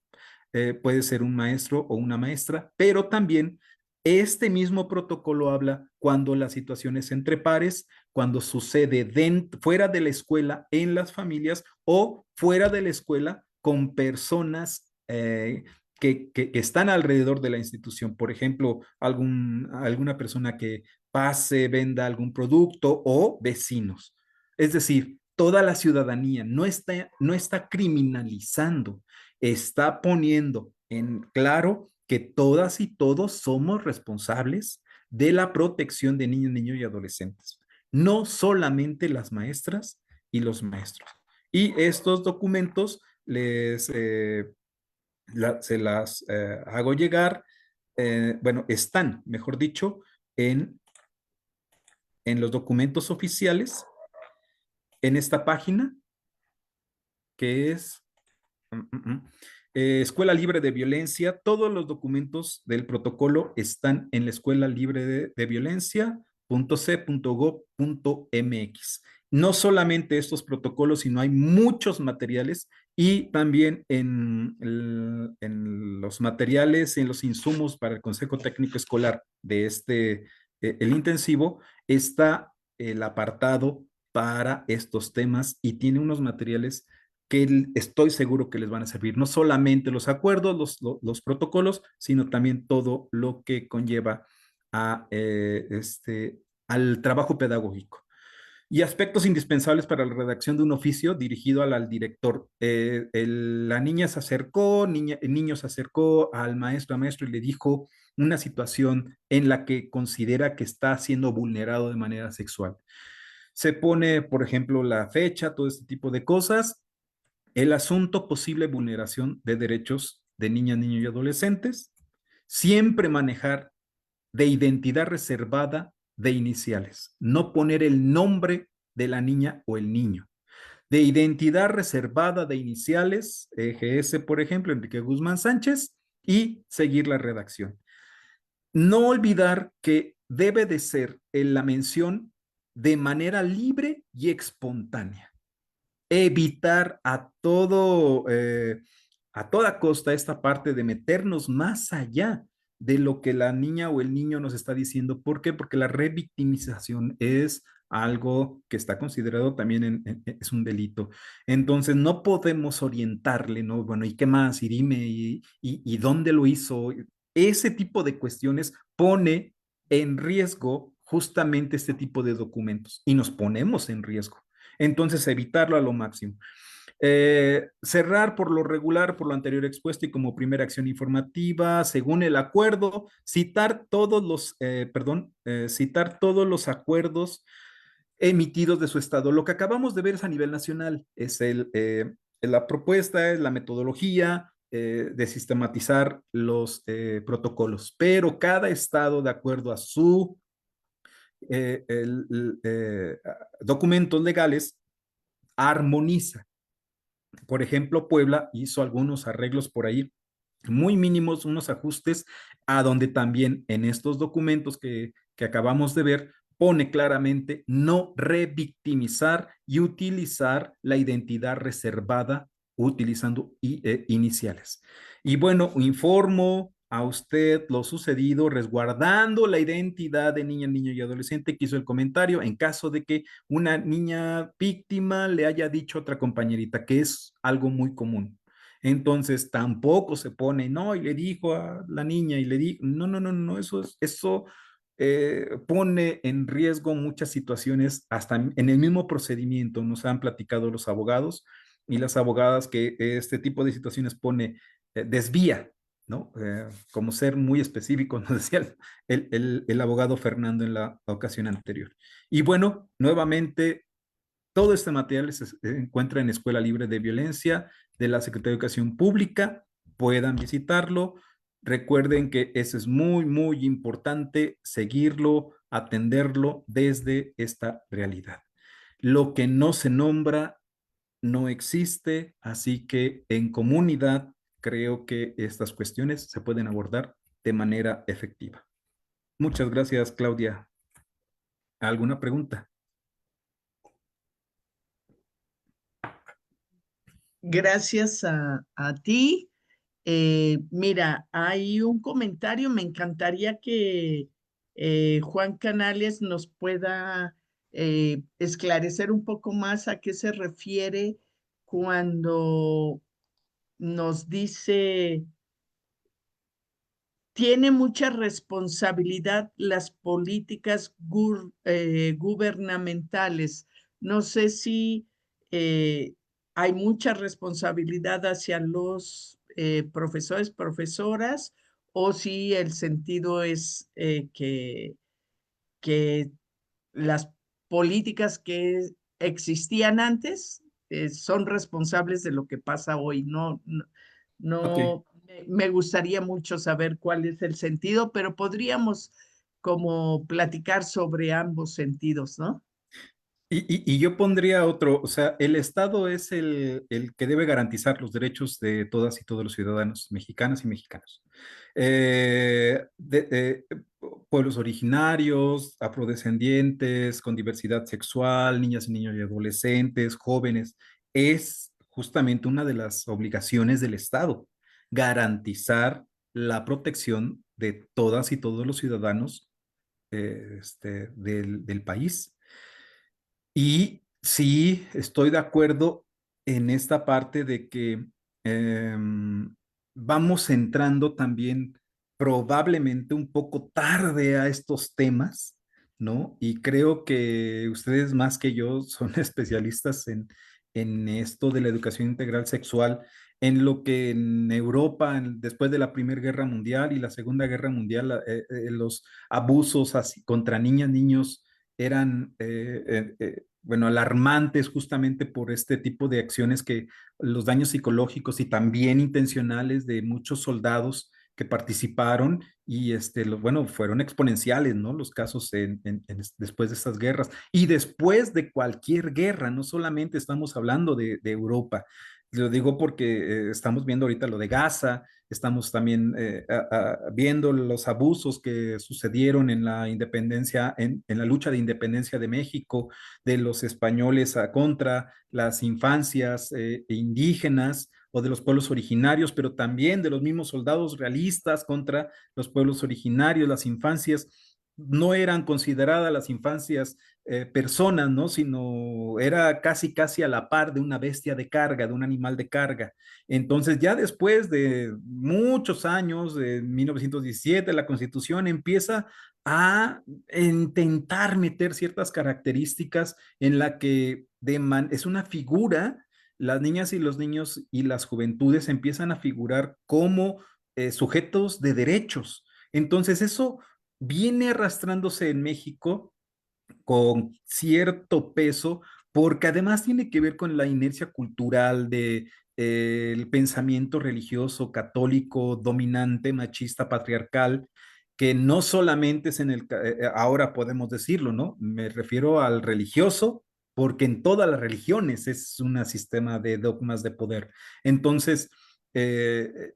puede ser un maestro o una maestra, pero también este mismo protocolo habla cuando la situación es entre pares, cuando sucede fuera de la escuela, en las familias o fuera de la escuela con personas que están alrededor de la institución. Por ejemplo, alguna persona que pase, venda algún producto o vecinos. Es decir, toda la ciudadanía no está criminalizando, está poniendo en claro que todas y todos somos responsables de la protección de niños, niños y adolescentes, no solamente las maestras y los maestros. Y estos documentos se las hago llegar, bueno, están, mejor dicho, en, en los documentos oficiales, en esta página, que es Escuela Libre de Violencia. Todos los documentos del protocolo están en la Escuela Libre de Violencia.c.gov.mx. No solamente estos protocolos, sino hay muchos materiales y también en los materiales, en los insumos para el Consejo Técnico Escolar de el intensivo, está el apartado para estos temas y tiene unos materiales que estoy seguro que les van a servir, no solamente los acuerdos, los protocolos, sino también todo lo que conlleva a, al trabajo pedagógico. Y aspectos indispensables para la redacción de un oficio dirigido al director. La niña se acercó, el niño se acercó al maestro y le dijo una situación en la que considera que está siendo vulnerado de manera sexual. Se pone, por ejemplo, la fecha, todo este tipo de cosas, el asunto posible vulneración de derechos de niñas, niños y adolescentes, siempre manejar de identidad reservada de iniciales, no poner el nombre de la niña o el niño. De identidad reservada de iniciales, EGS, por ejemplo, Enrique Guzmán Sánchez, y seguir la redacción. No olvidar que debe de ser en la mención de manera libre y espontánea. Evitar a toda costa esta parte de meternos más allá de lo que la niña o el niño nos está diciendo. ¿Por qué? Porque la revictimización es algo que está considerado también es un delito. Entonces no podemos orientarle, ¿no? Bueno, ¿y qué más? Y dime, ¿y dónde lo hizo? Ese tipo de cuestiones pone en riesgo justamente este tipo de documentos y nos ponemos en riesgo. Entonces, evitarlo a lo máximo. Cerrar por lo regular, por lo anterior expuesto y como primera acción informativa, según el acuerdo, citar todos los acuerdos emitidos de su estado. Lo que acabamos de ver es a nivel nacional, es la propuesta, es la metodología de sistematizar los protocolos, pero cada estado, de acuerdo a su documentos legales, armoniza. Por ejemplo, Puebla hizo algunos arreglos por ahí muy mínimos, unos ajustes, a donde también en estos documentos que acabamos de ver, pone claramente no revictimizar y utilizar la identidad reservada utilizando iniciales. Y bueno, informo a usted lo sucedido, resguardando la identidad de niña, niño y adolescente que hizo el comentario en caso de que una niña víctima le haya dicho a otra compañerita, que es algo muy común. Entonces tampoco se pone, no, y le dijo a la niña y le dijo, no, no, no, no, eso pone en riesgo muchas situaciones, hasta en el mismo procedimiento, nos han platicado los abogados y las abogadas que este tipo de situaciones pone, desvía, ¿no? Como ser muy específico, nos decía el abogado Fernando en la ocasión anterior. Y bueno, nuevamente, todo este material se encuentra en Escuela Libre de Violencia de la Secretaría de Educación Pública. Puedan visitarlo. Recuerden que eso es muy, muy importante, seguirlo, atenderlo desde esta realidad. Lo que no se nombra no existe, así que en comunidad creo que estas cuestiones se pueden abordar de manera efectiva. Muchas gracias, Claudia. ¿Alguna pregunta? Gracias a ti. Mira, hay un comentario, me encantaría que Juan Canales nos pueda esclarecer un poco más a qué se refiere cuando nos dice, tiene mucha responsabilidad las políticas gubernamentales. No sé si hay mucha responsabilidad hacia los profesores, profesoras, o si el sentido es que las políticas que existían antes son responsables de lo que pasa hoy. No, no, Ok. no me gustaría mucho saber cuál es el sentido, pero podríamos como platicar sobre ambos sentidos, ¿no? Y yo pondría otro, o sea, el Estado es el que debe garantizar los derechos de todas y todos los ciudadanos mexicanas y mexicanos. Pueblos originarios, afrodescendientes, con diversidad sexual, niñas y niños y adolescentes, jóvenes, es justamente una de las obligaciones del Estado, garantizar la protección de todas y todos los ciudadanos del país. Y sí, estoy de acuerdo en esta parte de que vamos entrando también probablemente un poco tarde a estos temas, ¿no? Y creo que ustedes más que yo son especialistas en esto de la educación integral sexual, en lo que en Europa, después de la Primera Guerra Mundial y la Segunda Guerra Mundial, los abusos contra niñas, niños eran, bueno, alarmantes justamente por este tipo de acciones, que los daños psicológicos y también intencionales de muchos soldados que participaron y bueno, fueron exponenciales, ¿no? Los casos después de estas guerras y después de cualquier guerra, no solamente estamos hablando de Europa. Lo digo porque estamos viendo ahorita lo de Gaza, estamos también viendo los abusos que sucedieron en la independencia, en la lucha de independencia de México, de los españoles contra las infancias indígenas o de los pueblos originarios, pero también de los mismos soldados realistas contra los pueblos originarios, las infancias. No eran consideradas las infancias personas, ¿no? Sino era casi, casi a la par de una bestia de carga, de un animal de carga. Entonces, ya después de muchos años, de 1917, la Constitución empieza a intentar meter ciertas características en la que es una figura, las niñas y los niños y las juventudes empiezan a figurar como sujetos de derechos. Entonces, eso viene arrastrándose en México con cierto peso, porque además tiene que ver con la inercia cultural de el pensamiento religioso católico dominante, machista, patriarcal, que no solamente es ahora podemos decirlo, ¿no? Me refiero al religioso, porque en todas las religiones es un sistema de dogmas de poder. Entonces, eh,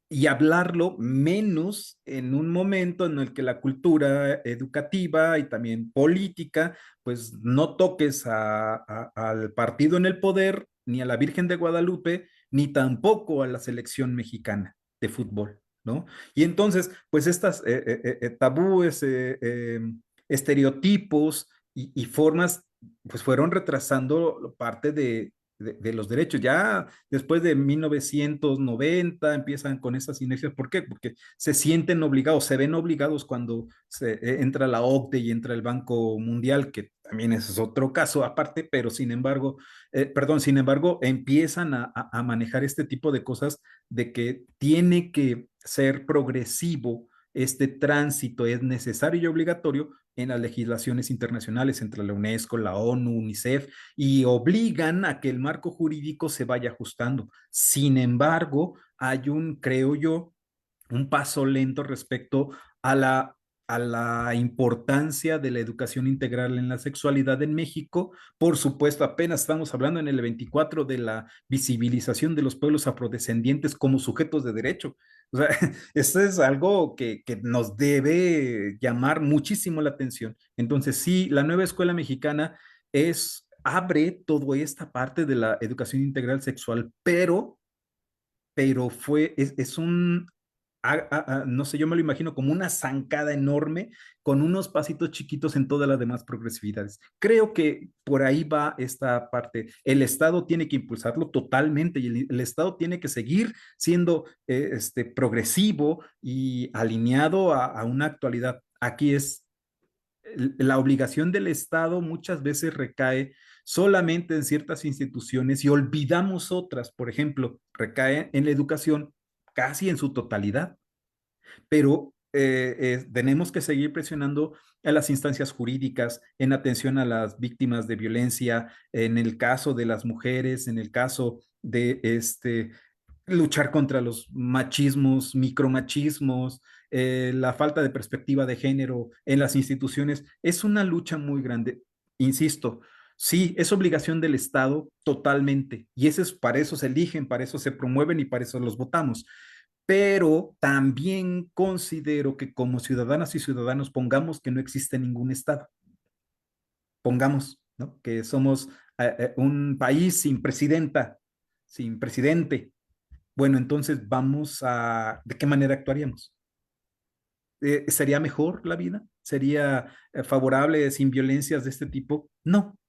y hablarlo menos en un momento en el que la cultura educativa y también política, pues no toques al partido en el poder, ni a la Virgen de Guadalupe, ni tampoco a la selección mexicana de fútbol, ¿no? Y entonces, pues estas tabúes, estereotipos y formas, pues fueron retrasando parte de los derechos. Ya después de 1990 empiezan con esas sinergias. ¿Por qué? Porque se sienten obligados, se ven obligados cuando entra la OCDE y entra el Banco Mundial, que también ese es otro caso aparte, pero sin embargo, perdón, sin embargo, empiezan a manejar este tipo de cosas de que tiene que ser progresivo este tránsito, es necesario y obligatorio en las legislaciones internacionales entre la UNESCO, la ONU, UNICEF, y obligan a que el marco jurídico se vaya ajustando. Sin embargo, hay creo yo, un paso lento respecto a la importancia de la educación integral en la sexualidad en México. Por supuesto, apenas estamos hablando en el 24 de la visibilización de los pueblos afrodescendientes como sujetos de derecho. O sea, esto es algo que nos debe llamar muchísimo la atención. Entonces, sí, la nueva escuela mexicana abre toda esta parte de la educación integral sexual, pero es un, no sé, yo me lo imagino como una zancada enorme con unos pasitos chiquitos en todas las demás progresividades. Creo que por ahí va esta parte. El Estado tiene que impulsarlo totalmente y el Estado tiene que seguir siendo progresivo y alineado a una actualidad. Aquí es la obligación del Estado muchas veces recae solamente en ciertas instituciones y olvidamos otras. Por ejemplo, recae en la educación casi en su totalidad, pero tenemos que seguir presionando a las instancias jurídicas en atención a las víctimas de violencia, en el caso de las mujeres, en el caso de luchar contra los machismos, micromachismos, la falta de perspectiva de género en las instituciones. Es una lucha muy grande. Insisto, sí, es obligación del Estado totalmente. Y ese es, para eso se eligen, para eso se promueven y para eso los votamos. Pero también considero que como ciudadanas y ciudadanos pongamos que no existe ningún Estado. Pongamos, ¿no? Que somos un país sin presidenta, sin presidente. Bueno, entonces ¿de qué manera actuaríamos? ¿Sería mejor la vida? ¿Sería favorable sin violencias de este tipo? No,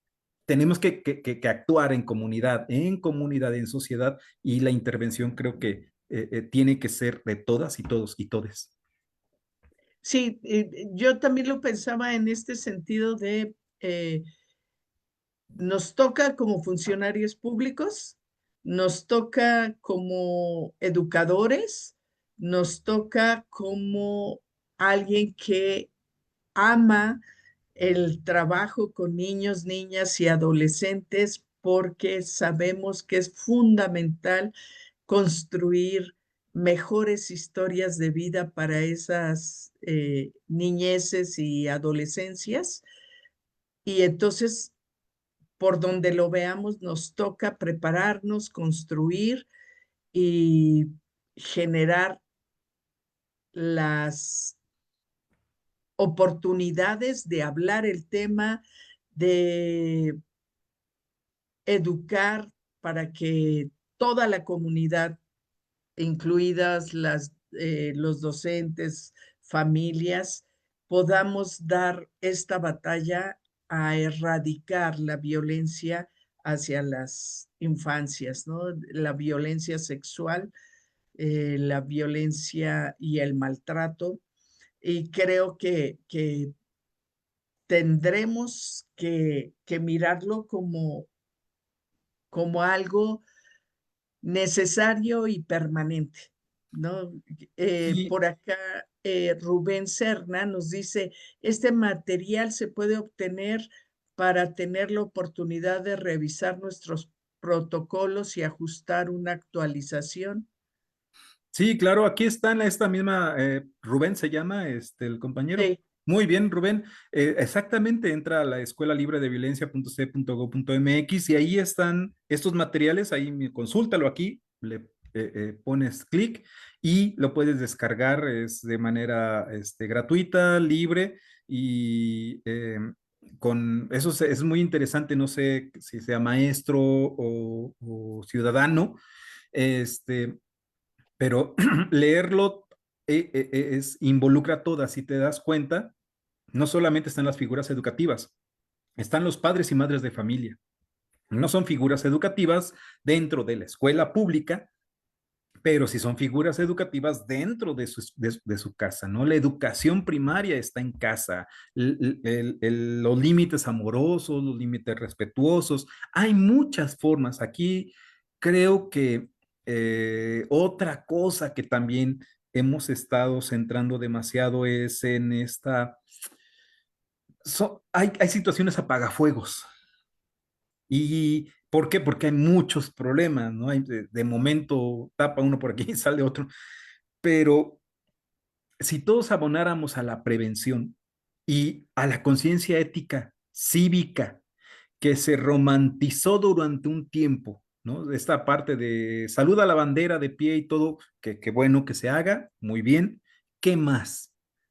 tenemos que actuar en comunidad, en sociedad, y la intervención creo que tiene que ser de todas y todos y todes. Sí, yo también lo pensaba en este sentido de nos toca como funcionarios públicos, nos toca como educadores, nos toca como alguien que ama el trabajo con niños, niñas y adolescentes porque sabemos que es fundamental construir mejores historias de vida para esas niñeces y adolescencias. Y entonces, por donde lo veamos, nos toca prepararnos, construir y generar las oportunidades de hablar el tema, de educar para que toda la comunidad, incluidas los docentes, familias, podamos dar esta batalla a erradicar la violencia hacia las infancias, ¿no? La violencia sexual, la violencia y el maltrato. Y creo que tendremos que mirarlo como algo necesario y permanente, ¿no? Sí, Por acá, Rubén Serna nos dice, este material se puede obtener para tener la oportunidad de revisar nuestros protocolos y ajustar una actualización. sí, claro, aquí está en esta misma, Rubén se llama el compañero. Sí, Muy bien, Rubén. Exactamente, entra a la escuela libre de violencia.c.go.mx y ahí están estos materiales, ahí consúltalo aquí, pones clic y lo puedes descargar, es de manera gratuita, libre y con eso es muy interesante, no sé si sea maestro o ciudadano, este, pero leerlo involucra todas, si te das cuenta, no solamente están las figuras educativas, están los padres y madres de familia. No son figuras educativas dentro de la escuela pública, pero sí son figuras educativas dentro de su casa, ¿no? La educación primaria está en casa, los límites amorosos, los límites respetuosos, hay muchas formas. Aquí creo que otra cosa que también hemos estado centrando demasiado es en esta, hay situaciones apagafuegos. ¿Y por qué? Porque hay muchos problemas, ¿no? De momento tapa uno por aquí y sale otro. Pero si todos abonáramos a la prevención y a la conciencia ética cívica que se romantizó durante un tiempo, ¿no? Esta parte de salud a la bandera de pie y todo, que bueno que se haga, muy bien. ¿Qué más?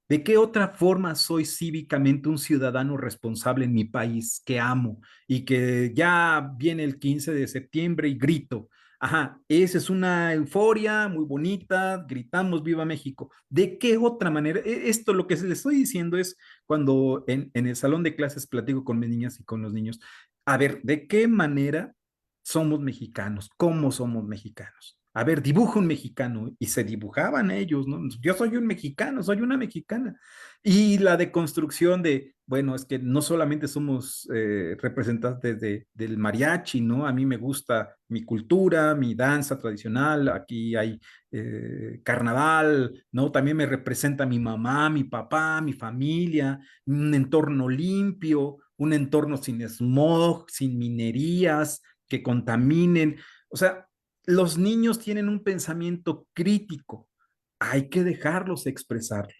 ¿De qué otra forma soy cívicamente un ciudadano responsable en mi país que amo y que ya viene el 15 de septiembre y grito? Ajá, esa es una euforia muy bonita, gritamos Viva México. ¿De qué otra manera? Esto lo que les estoy diciendo es cuando en el salón de clases platico con mis niñas y con los niños, a ver, ¿de qué manera somos mexicanos? ¿Cómo somos mexicanos? A ver, dibuja un mexicano y se dibujaban ellos, ¿no? Yo soy un mexicano, soy una mexicana. Y la deconstrucción de, bueno, es que no solamente somos representantes del mariachi, ¿no? A mí me gusta mi cultura, mi danza tradicional, aquí hay carnaval, ¿no? También me representa mi mamá, mi papá, mi familia, un entorno limpio, un entorno sin smog, sin minerías que contaminen. O sea, los niños tienen un pensamiento crítico, hay que dejarlos expresarlo.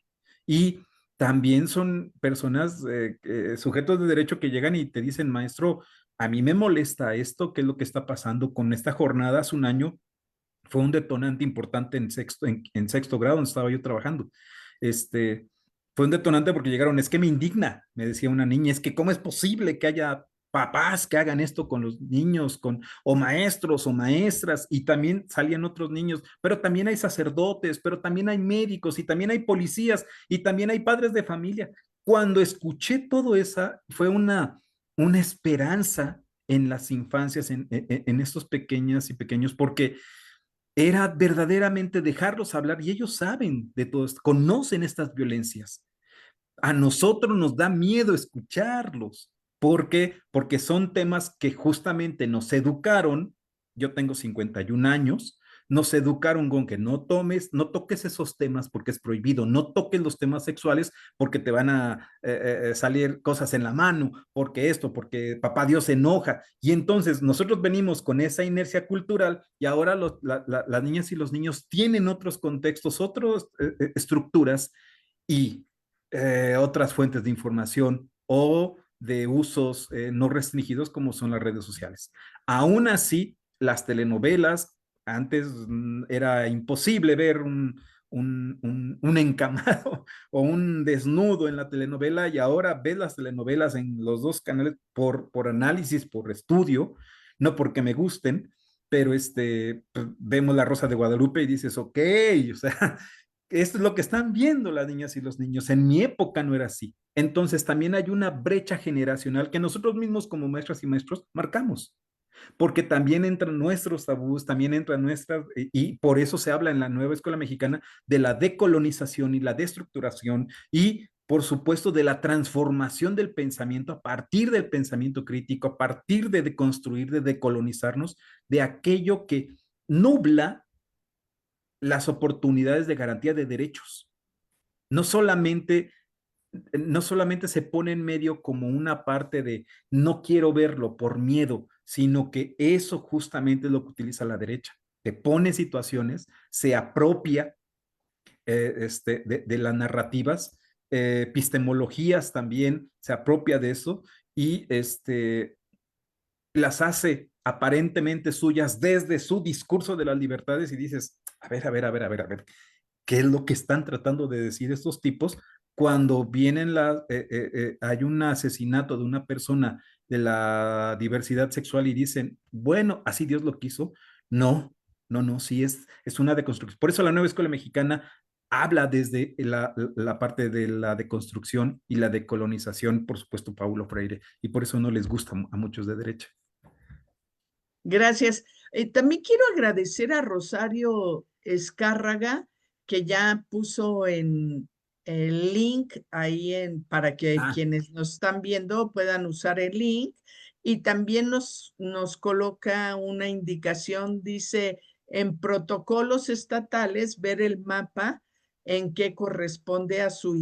Y también son personas, sujetos de derecho que llegan y te dicen, maestro, a mí me molesta esto, ¿qué es lo que está pasando con esta jornada? Hace un año fue un detonante importante en sexto grado, donde estaba yo trabajando. Este, fue un detonante porque llegaron, es que me indigna, me decía una niña, es que cómo es posible que haya papás que hagan esto con los niños, o maestros o maestras, y también salían otros niños, pero también hay sacerdotes, pero también hay médicos, y también hay policías, y también hay padres de familia. Cuando escuché todo eso, fue una esperanza en las infancias, en estos pequeñas y pequeños, porque era verdaderamente dejarlos hablar y ellos saben de todo esto, conocen estas violencias. A nosotros nos da miedo escucharlos. ¿Por qué? Porque son temas que justamente nos educaron. Yo tengo 51 años. Nos educaron con que no tomes, no toques esos temas porque es prohibido, no toques los temas sexuales porque te van a salir cosas en la mano, porque esto, porque papá Dios se enoja. Y entonces nosotros venimos con esa inercia cultural y ahora las niñas y los niños tienen otros contextos, otras estructuras y otras fuentes de información o de usos no restringidos como son las redes sociales. Aún así, las telenovelas, antes era imposible ver un encamado o un desnudo en la telenovela y ahora ves las telenovelas en los dos canales por análisis, por estudio, no porque me gusten, pero pues, vemos La Rosa de Guadalupe y dices, ok, o sea, esto es lo que están viendo las niñas y los niños. En mi época no era así. Entonces también hay una brecha generacional que nosotros mismos como maestras y maestros marcamos, porque también entran nuestros tabús, también entran nuestras, y por eso se habla en la nueva escuela mexicana de la decolonización y la destructuración y por supuesto de la transformación del pensamiento a partir del pensamiento crítico, a partir de deconstruir, de decolonizarnos, de aquello que nubla las oportunidades de garantía de derechos. No solamente, no solamente se pone en medio como una parte de no quiero verlo por miedo, sino que eso justamente es lo que utiliza la derecha. Te pone situaciones, se apropia de las narrativas, epistemologías también se apropia de eso y las hace aparentemente suyas desde su discurso de las libertades y dices, a ver, a ver, a ver, a ver, a ver, ¿qué es lo que están tratando de decir estos tipos cuando vienen hay un asesinato de una persona de la diversidad sexual y dicen, bueno, así Dios lo quiso? No, no, no, sí es una deconstrucción. Por eso la nueva escuela mexicana habla desde la parte de la deconstrucción y la decolonización, por supuesto, Paulo Freire, y por eso no les gusta a muchos de derecha. Gracias. También quiero agradecer a Rosario Escárraga, que ya puso en el link ahí para que Ah, quienes nos están viendo puedan usar el link. Y también nos coloca una indicación, dice, en protocolos estatales, ver el mapa en qué corresponde a su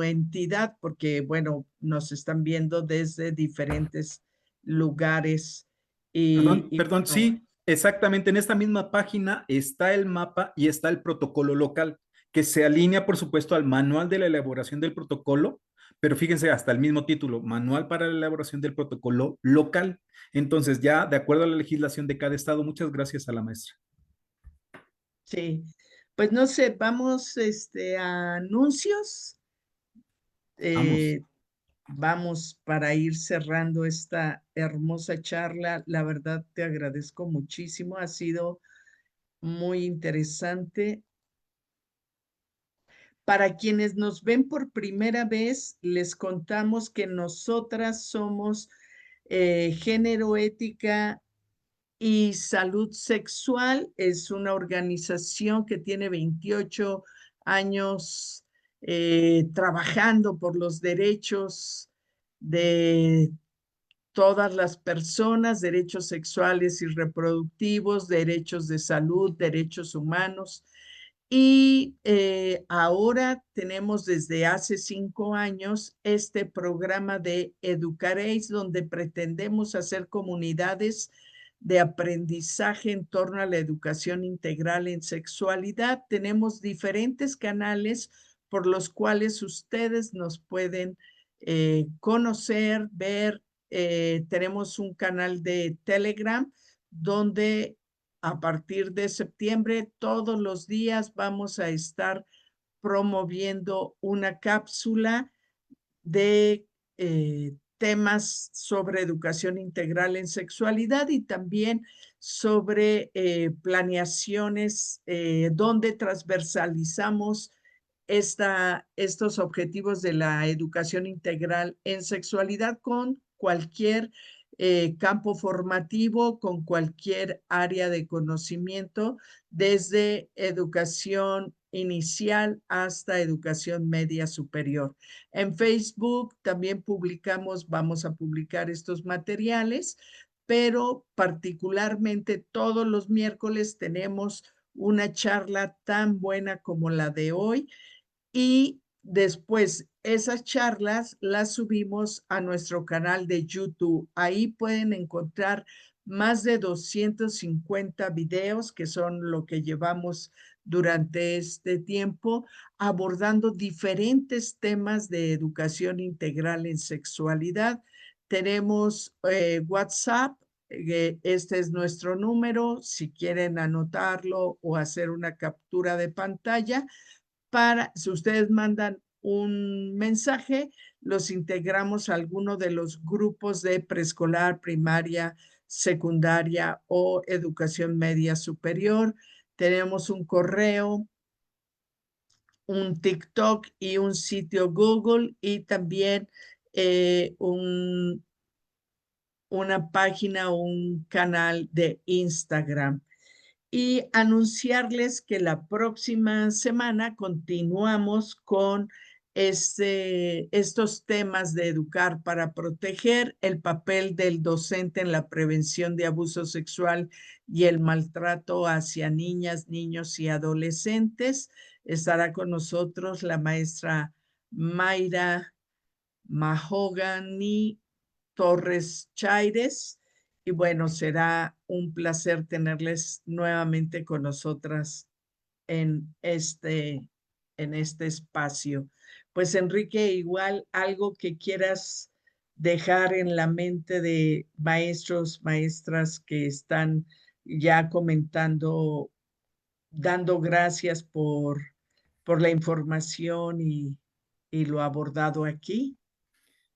entidad, porque, bueno, nos están viendo desde diferentes lugares perdón, y perdón, bueno, sí, exactamente. En esta misma página está el mapa y está el protocolo local, que se alinea, por supuesto, al manual de la elaboración del protocolo, pero fíjense, hasta el mismo título, Manual para la elaboración del protocolo local. Entonces, ya de acuerdo a la legislación de cada estado, muchas gracias a la maestra. sí. Pues no sé, vamos a anuncios. Vamos. Eh, Vamos para ir cerrando esta hermosa charla. La verdad te agradezco muchísimo. Ha sido muy interesante. Para quienes nos ven por primera vez, les contamos que nosotras somos Género, Ética y Salud Sexual. Es una organización que tiene 28 años trabajando por los derechos de todas las personas, derechos sexuales y reproductivos, derechos de salud, derechos humanos. Y ahora tenemos desde hace 5 años este programa de Educaréis, donde pretendemos hacer comunidades de aprendizaje en torno a la educación integral en sexualidad. Tenemos diferentes canales por los cuales ustedes nos pueden conocer, ver. Tenemos un canal de Telegram donde a partir de septiembre, todos los días vamos a estar promoviendo una cápsula de temas sobre educación integral en sexualidad y también sobre planeaciones donde transversalizamos estos objetivos de la educación integral en sexualidad con cualquier campo formativo, con cualquier área de conocimiento, desde educación inicial hasta educación media superior. En Facebook también vamos a publicar estos materiales, pero particularmente todos los miércoles tenemos una charla tan buena como la de hoy y después esas charlas las subimos a nuestro canal de YouTube. Ahí pueden encontrar más de 250 videos, que son lo que llevamos durante este tiempo, abordando diferentes temas de educación integral en sexualidad. Tenemos WhatsApp. Este es nuestro número, si quieren anotarlo o hacer una captura de pantalla si ustedes mandan un mensaje, los integramos a alguno de los grupos de preescolar, primaria, secundaria o educación media superior. Tenemos un correo, un TikTok y un sitio Google y también una página o un canal de Instagram y anunciarles que la próxima semana continuamos con estos temas de educar para proteger el papel del docente en la prevención de abuso sexual y el maltrato hacia niñas, niños y adolescentes. Estará con nosotros la maestra Mayra Mahogany Torres Chaires. Y bueno, será un placer tenerles nuevamente con nosotras en este espacio. Pues Enrique, igual algo que quieras dejar en la mente de maestros, maestras que están ya comentando, dando gracias por la información y lo abordado aquí.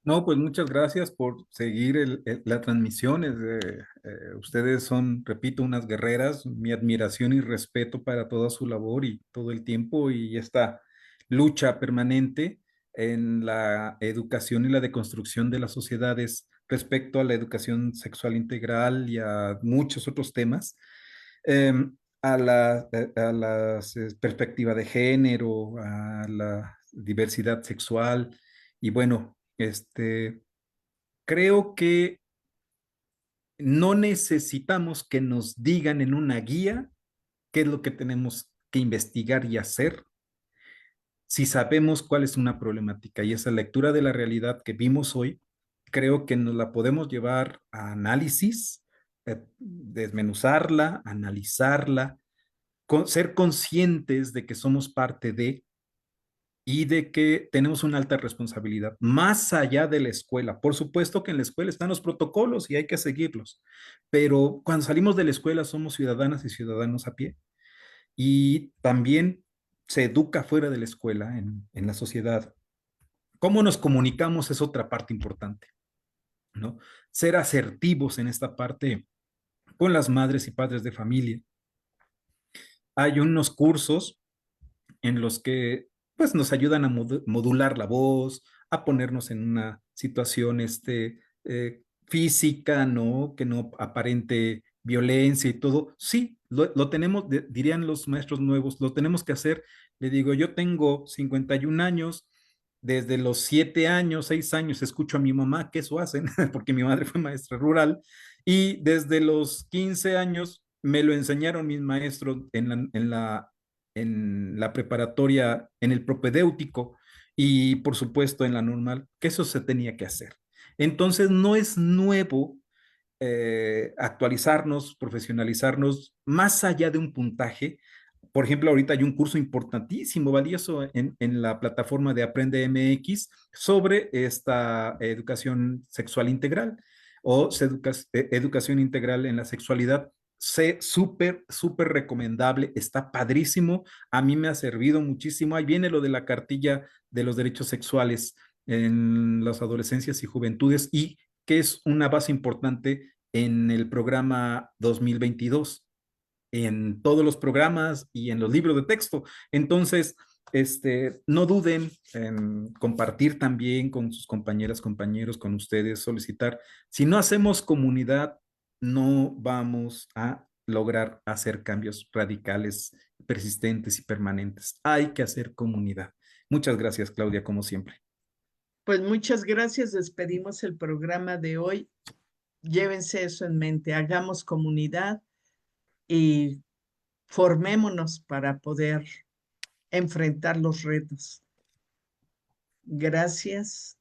No, pues muchas gracias por seguir la transmisión. Ustedes son, repito, unas guerreras. Mi admiración y respeto para toda su labor y todo el tiempo y esta lucha permanente en la educación y la deconstrucción de las sociedades respecto a la educación sexual integral y a muchos otros temas. A la perspectiva de género, a la diversidad sexual y bueno. Creo que no necesitamos que nos digan en una guía qué es lo que tenemos que investigar y hacer si sabemos cuál es una problemática. Y esa lectura de la realidad que vimos hoy, creo que nos la podemos llevar a análisis, desmenuzarla, analizarla, ser conscientes de que somos parte de y de que tenemos una alta responsabilidad, más allá de la escuela. Por supuesto que en la escuela están los protocolos y hay que seguirlos, pero cuando salimos de la escuela somos ciudadanas y ciudadanos a pie y también se educa fuera de la escuela, en la sociedad. ¿Cómo nos comunicamos es otra parte importante, ¿no? Ser asertivos en esta parte con las madres y padres de familia. Hay unos cursos en los que pues nos ayudan a modular la voz, a ponernos en una situación física, ¿no? Que no aparente violencia y todo. Sí, lo tenemos, dirían los maestros nuevos, lo tenemos que hacer. Le digo, yo tengo 51 años, desde los 7 años, 6 años, escucho a mi mamá que eso hacen, porque mi madre fue maestra rural, y desde los 15 años me lo enseñaron mis maestros en la preparatoria, en el propedéutico y por supuesto en la normal, que eso se tenía que hacer. Entonces no es nuevo actualizarnos, profesionalizarnos más allá de un puntaje. Por ejemplo, ahorita hay un curso importantísimo, valioso en la plataforma de Aprende MX sobre esta educación sexual integral o educación integral en la sexualidad. Súper, súper recomendable, está padrísimo, a mí me ha servido muchísimo. Ahí viene lo de la cartilla de los derechos sexuales en las adolescencias y juventudes y que es una base importante en el programa 2022 en todos los programas y en los libros de texto. Entonces, no duden en compartir también con sus compañeras, compañeros, con ustedes, solicitar. Si no hacemos comunidad, no vamos a lograr hacer cambios radicales, persistentes y permanentes. Hay que hacer comunidad. Muchas gracias, Claudia, como siempre. Pues muchas gracias, despedimos el programa de hoy. Llévense eso en mente, hagamos comunidad y formémonos para poder enfrentar los retos. Gracias.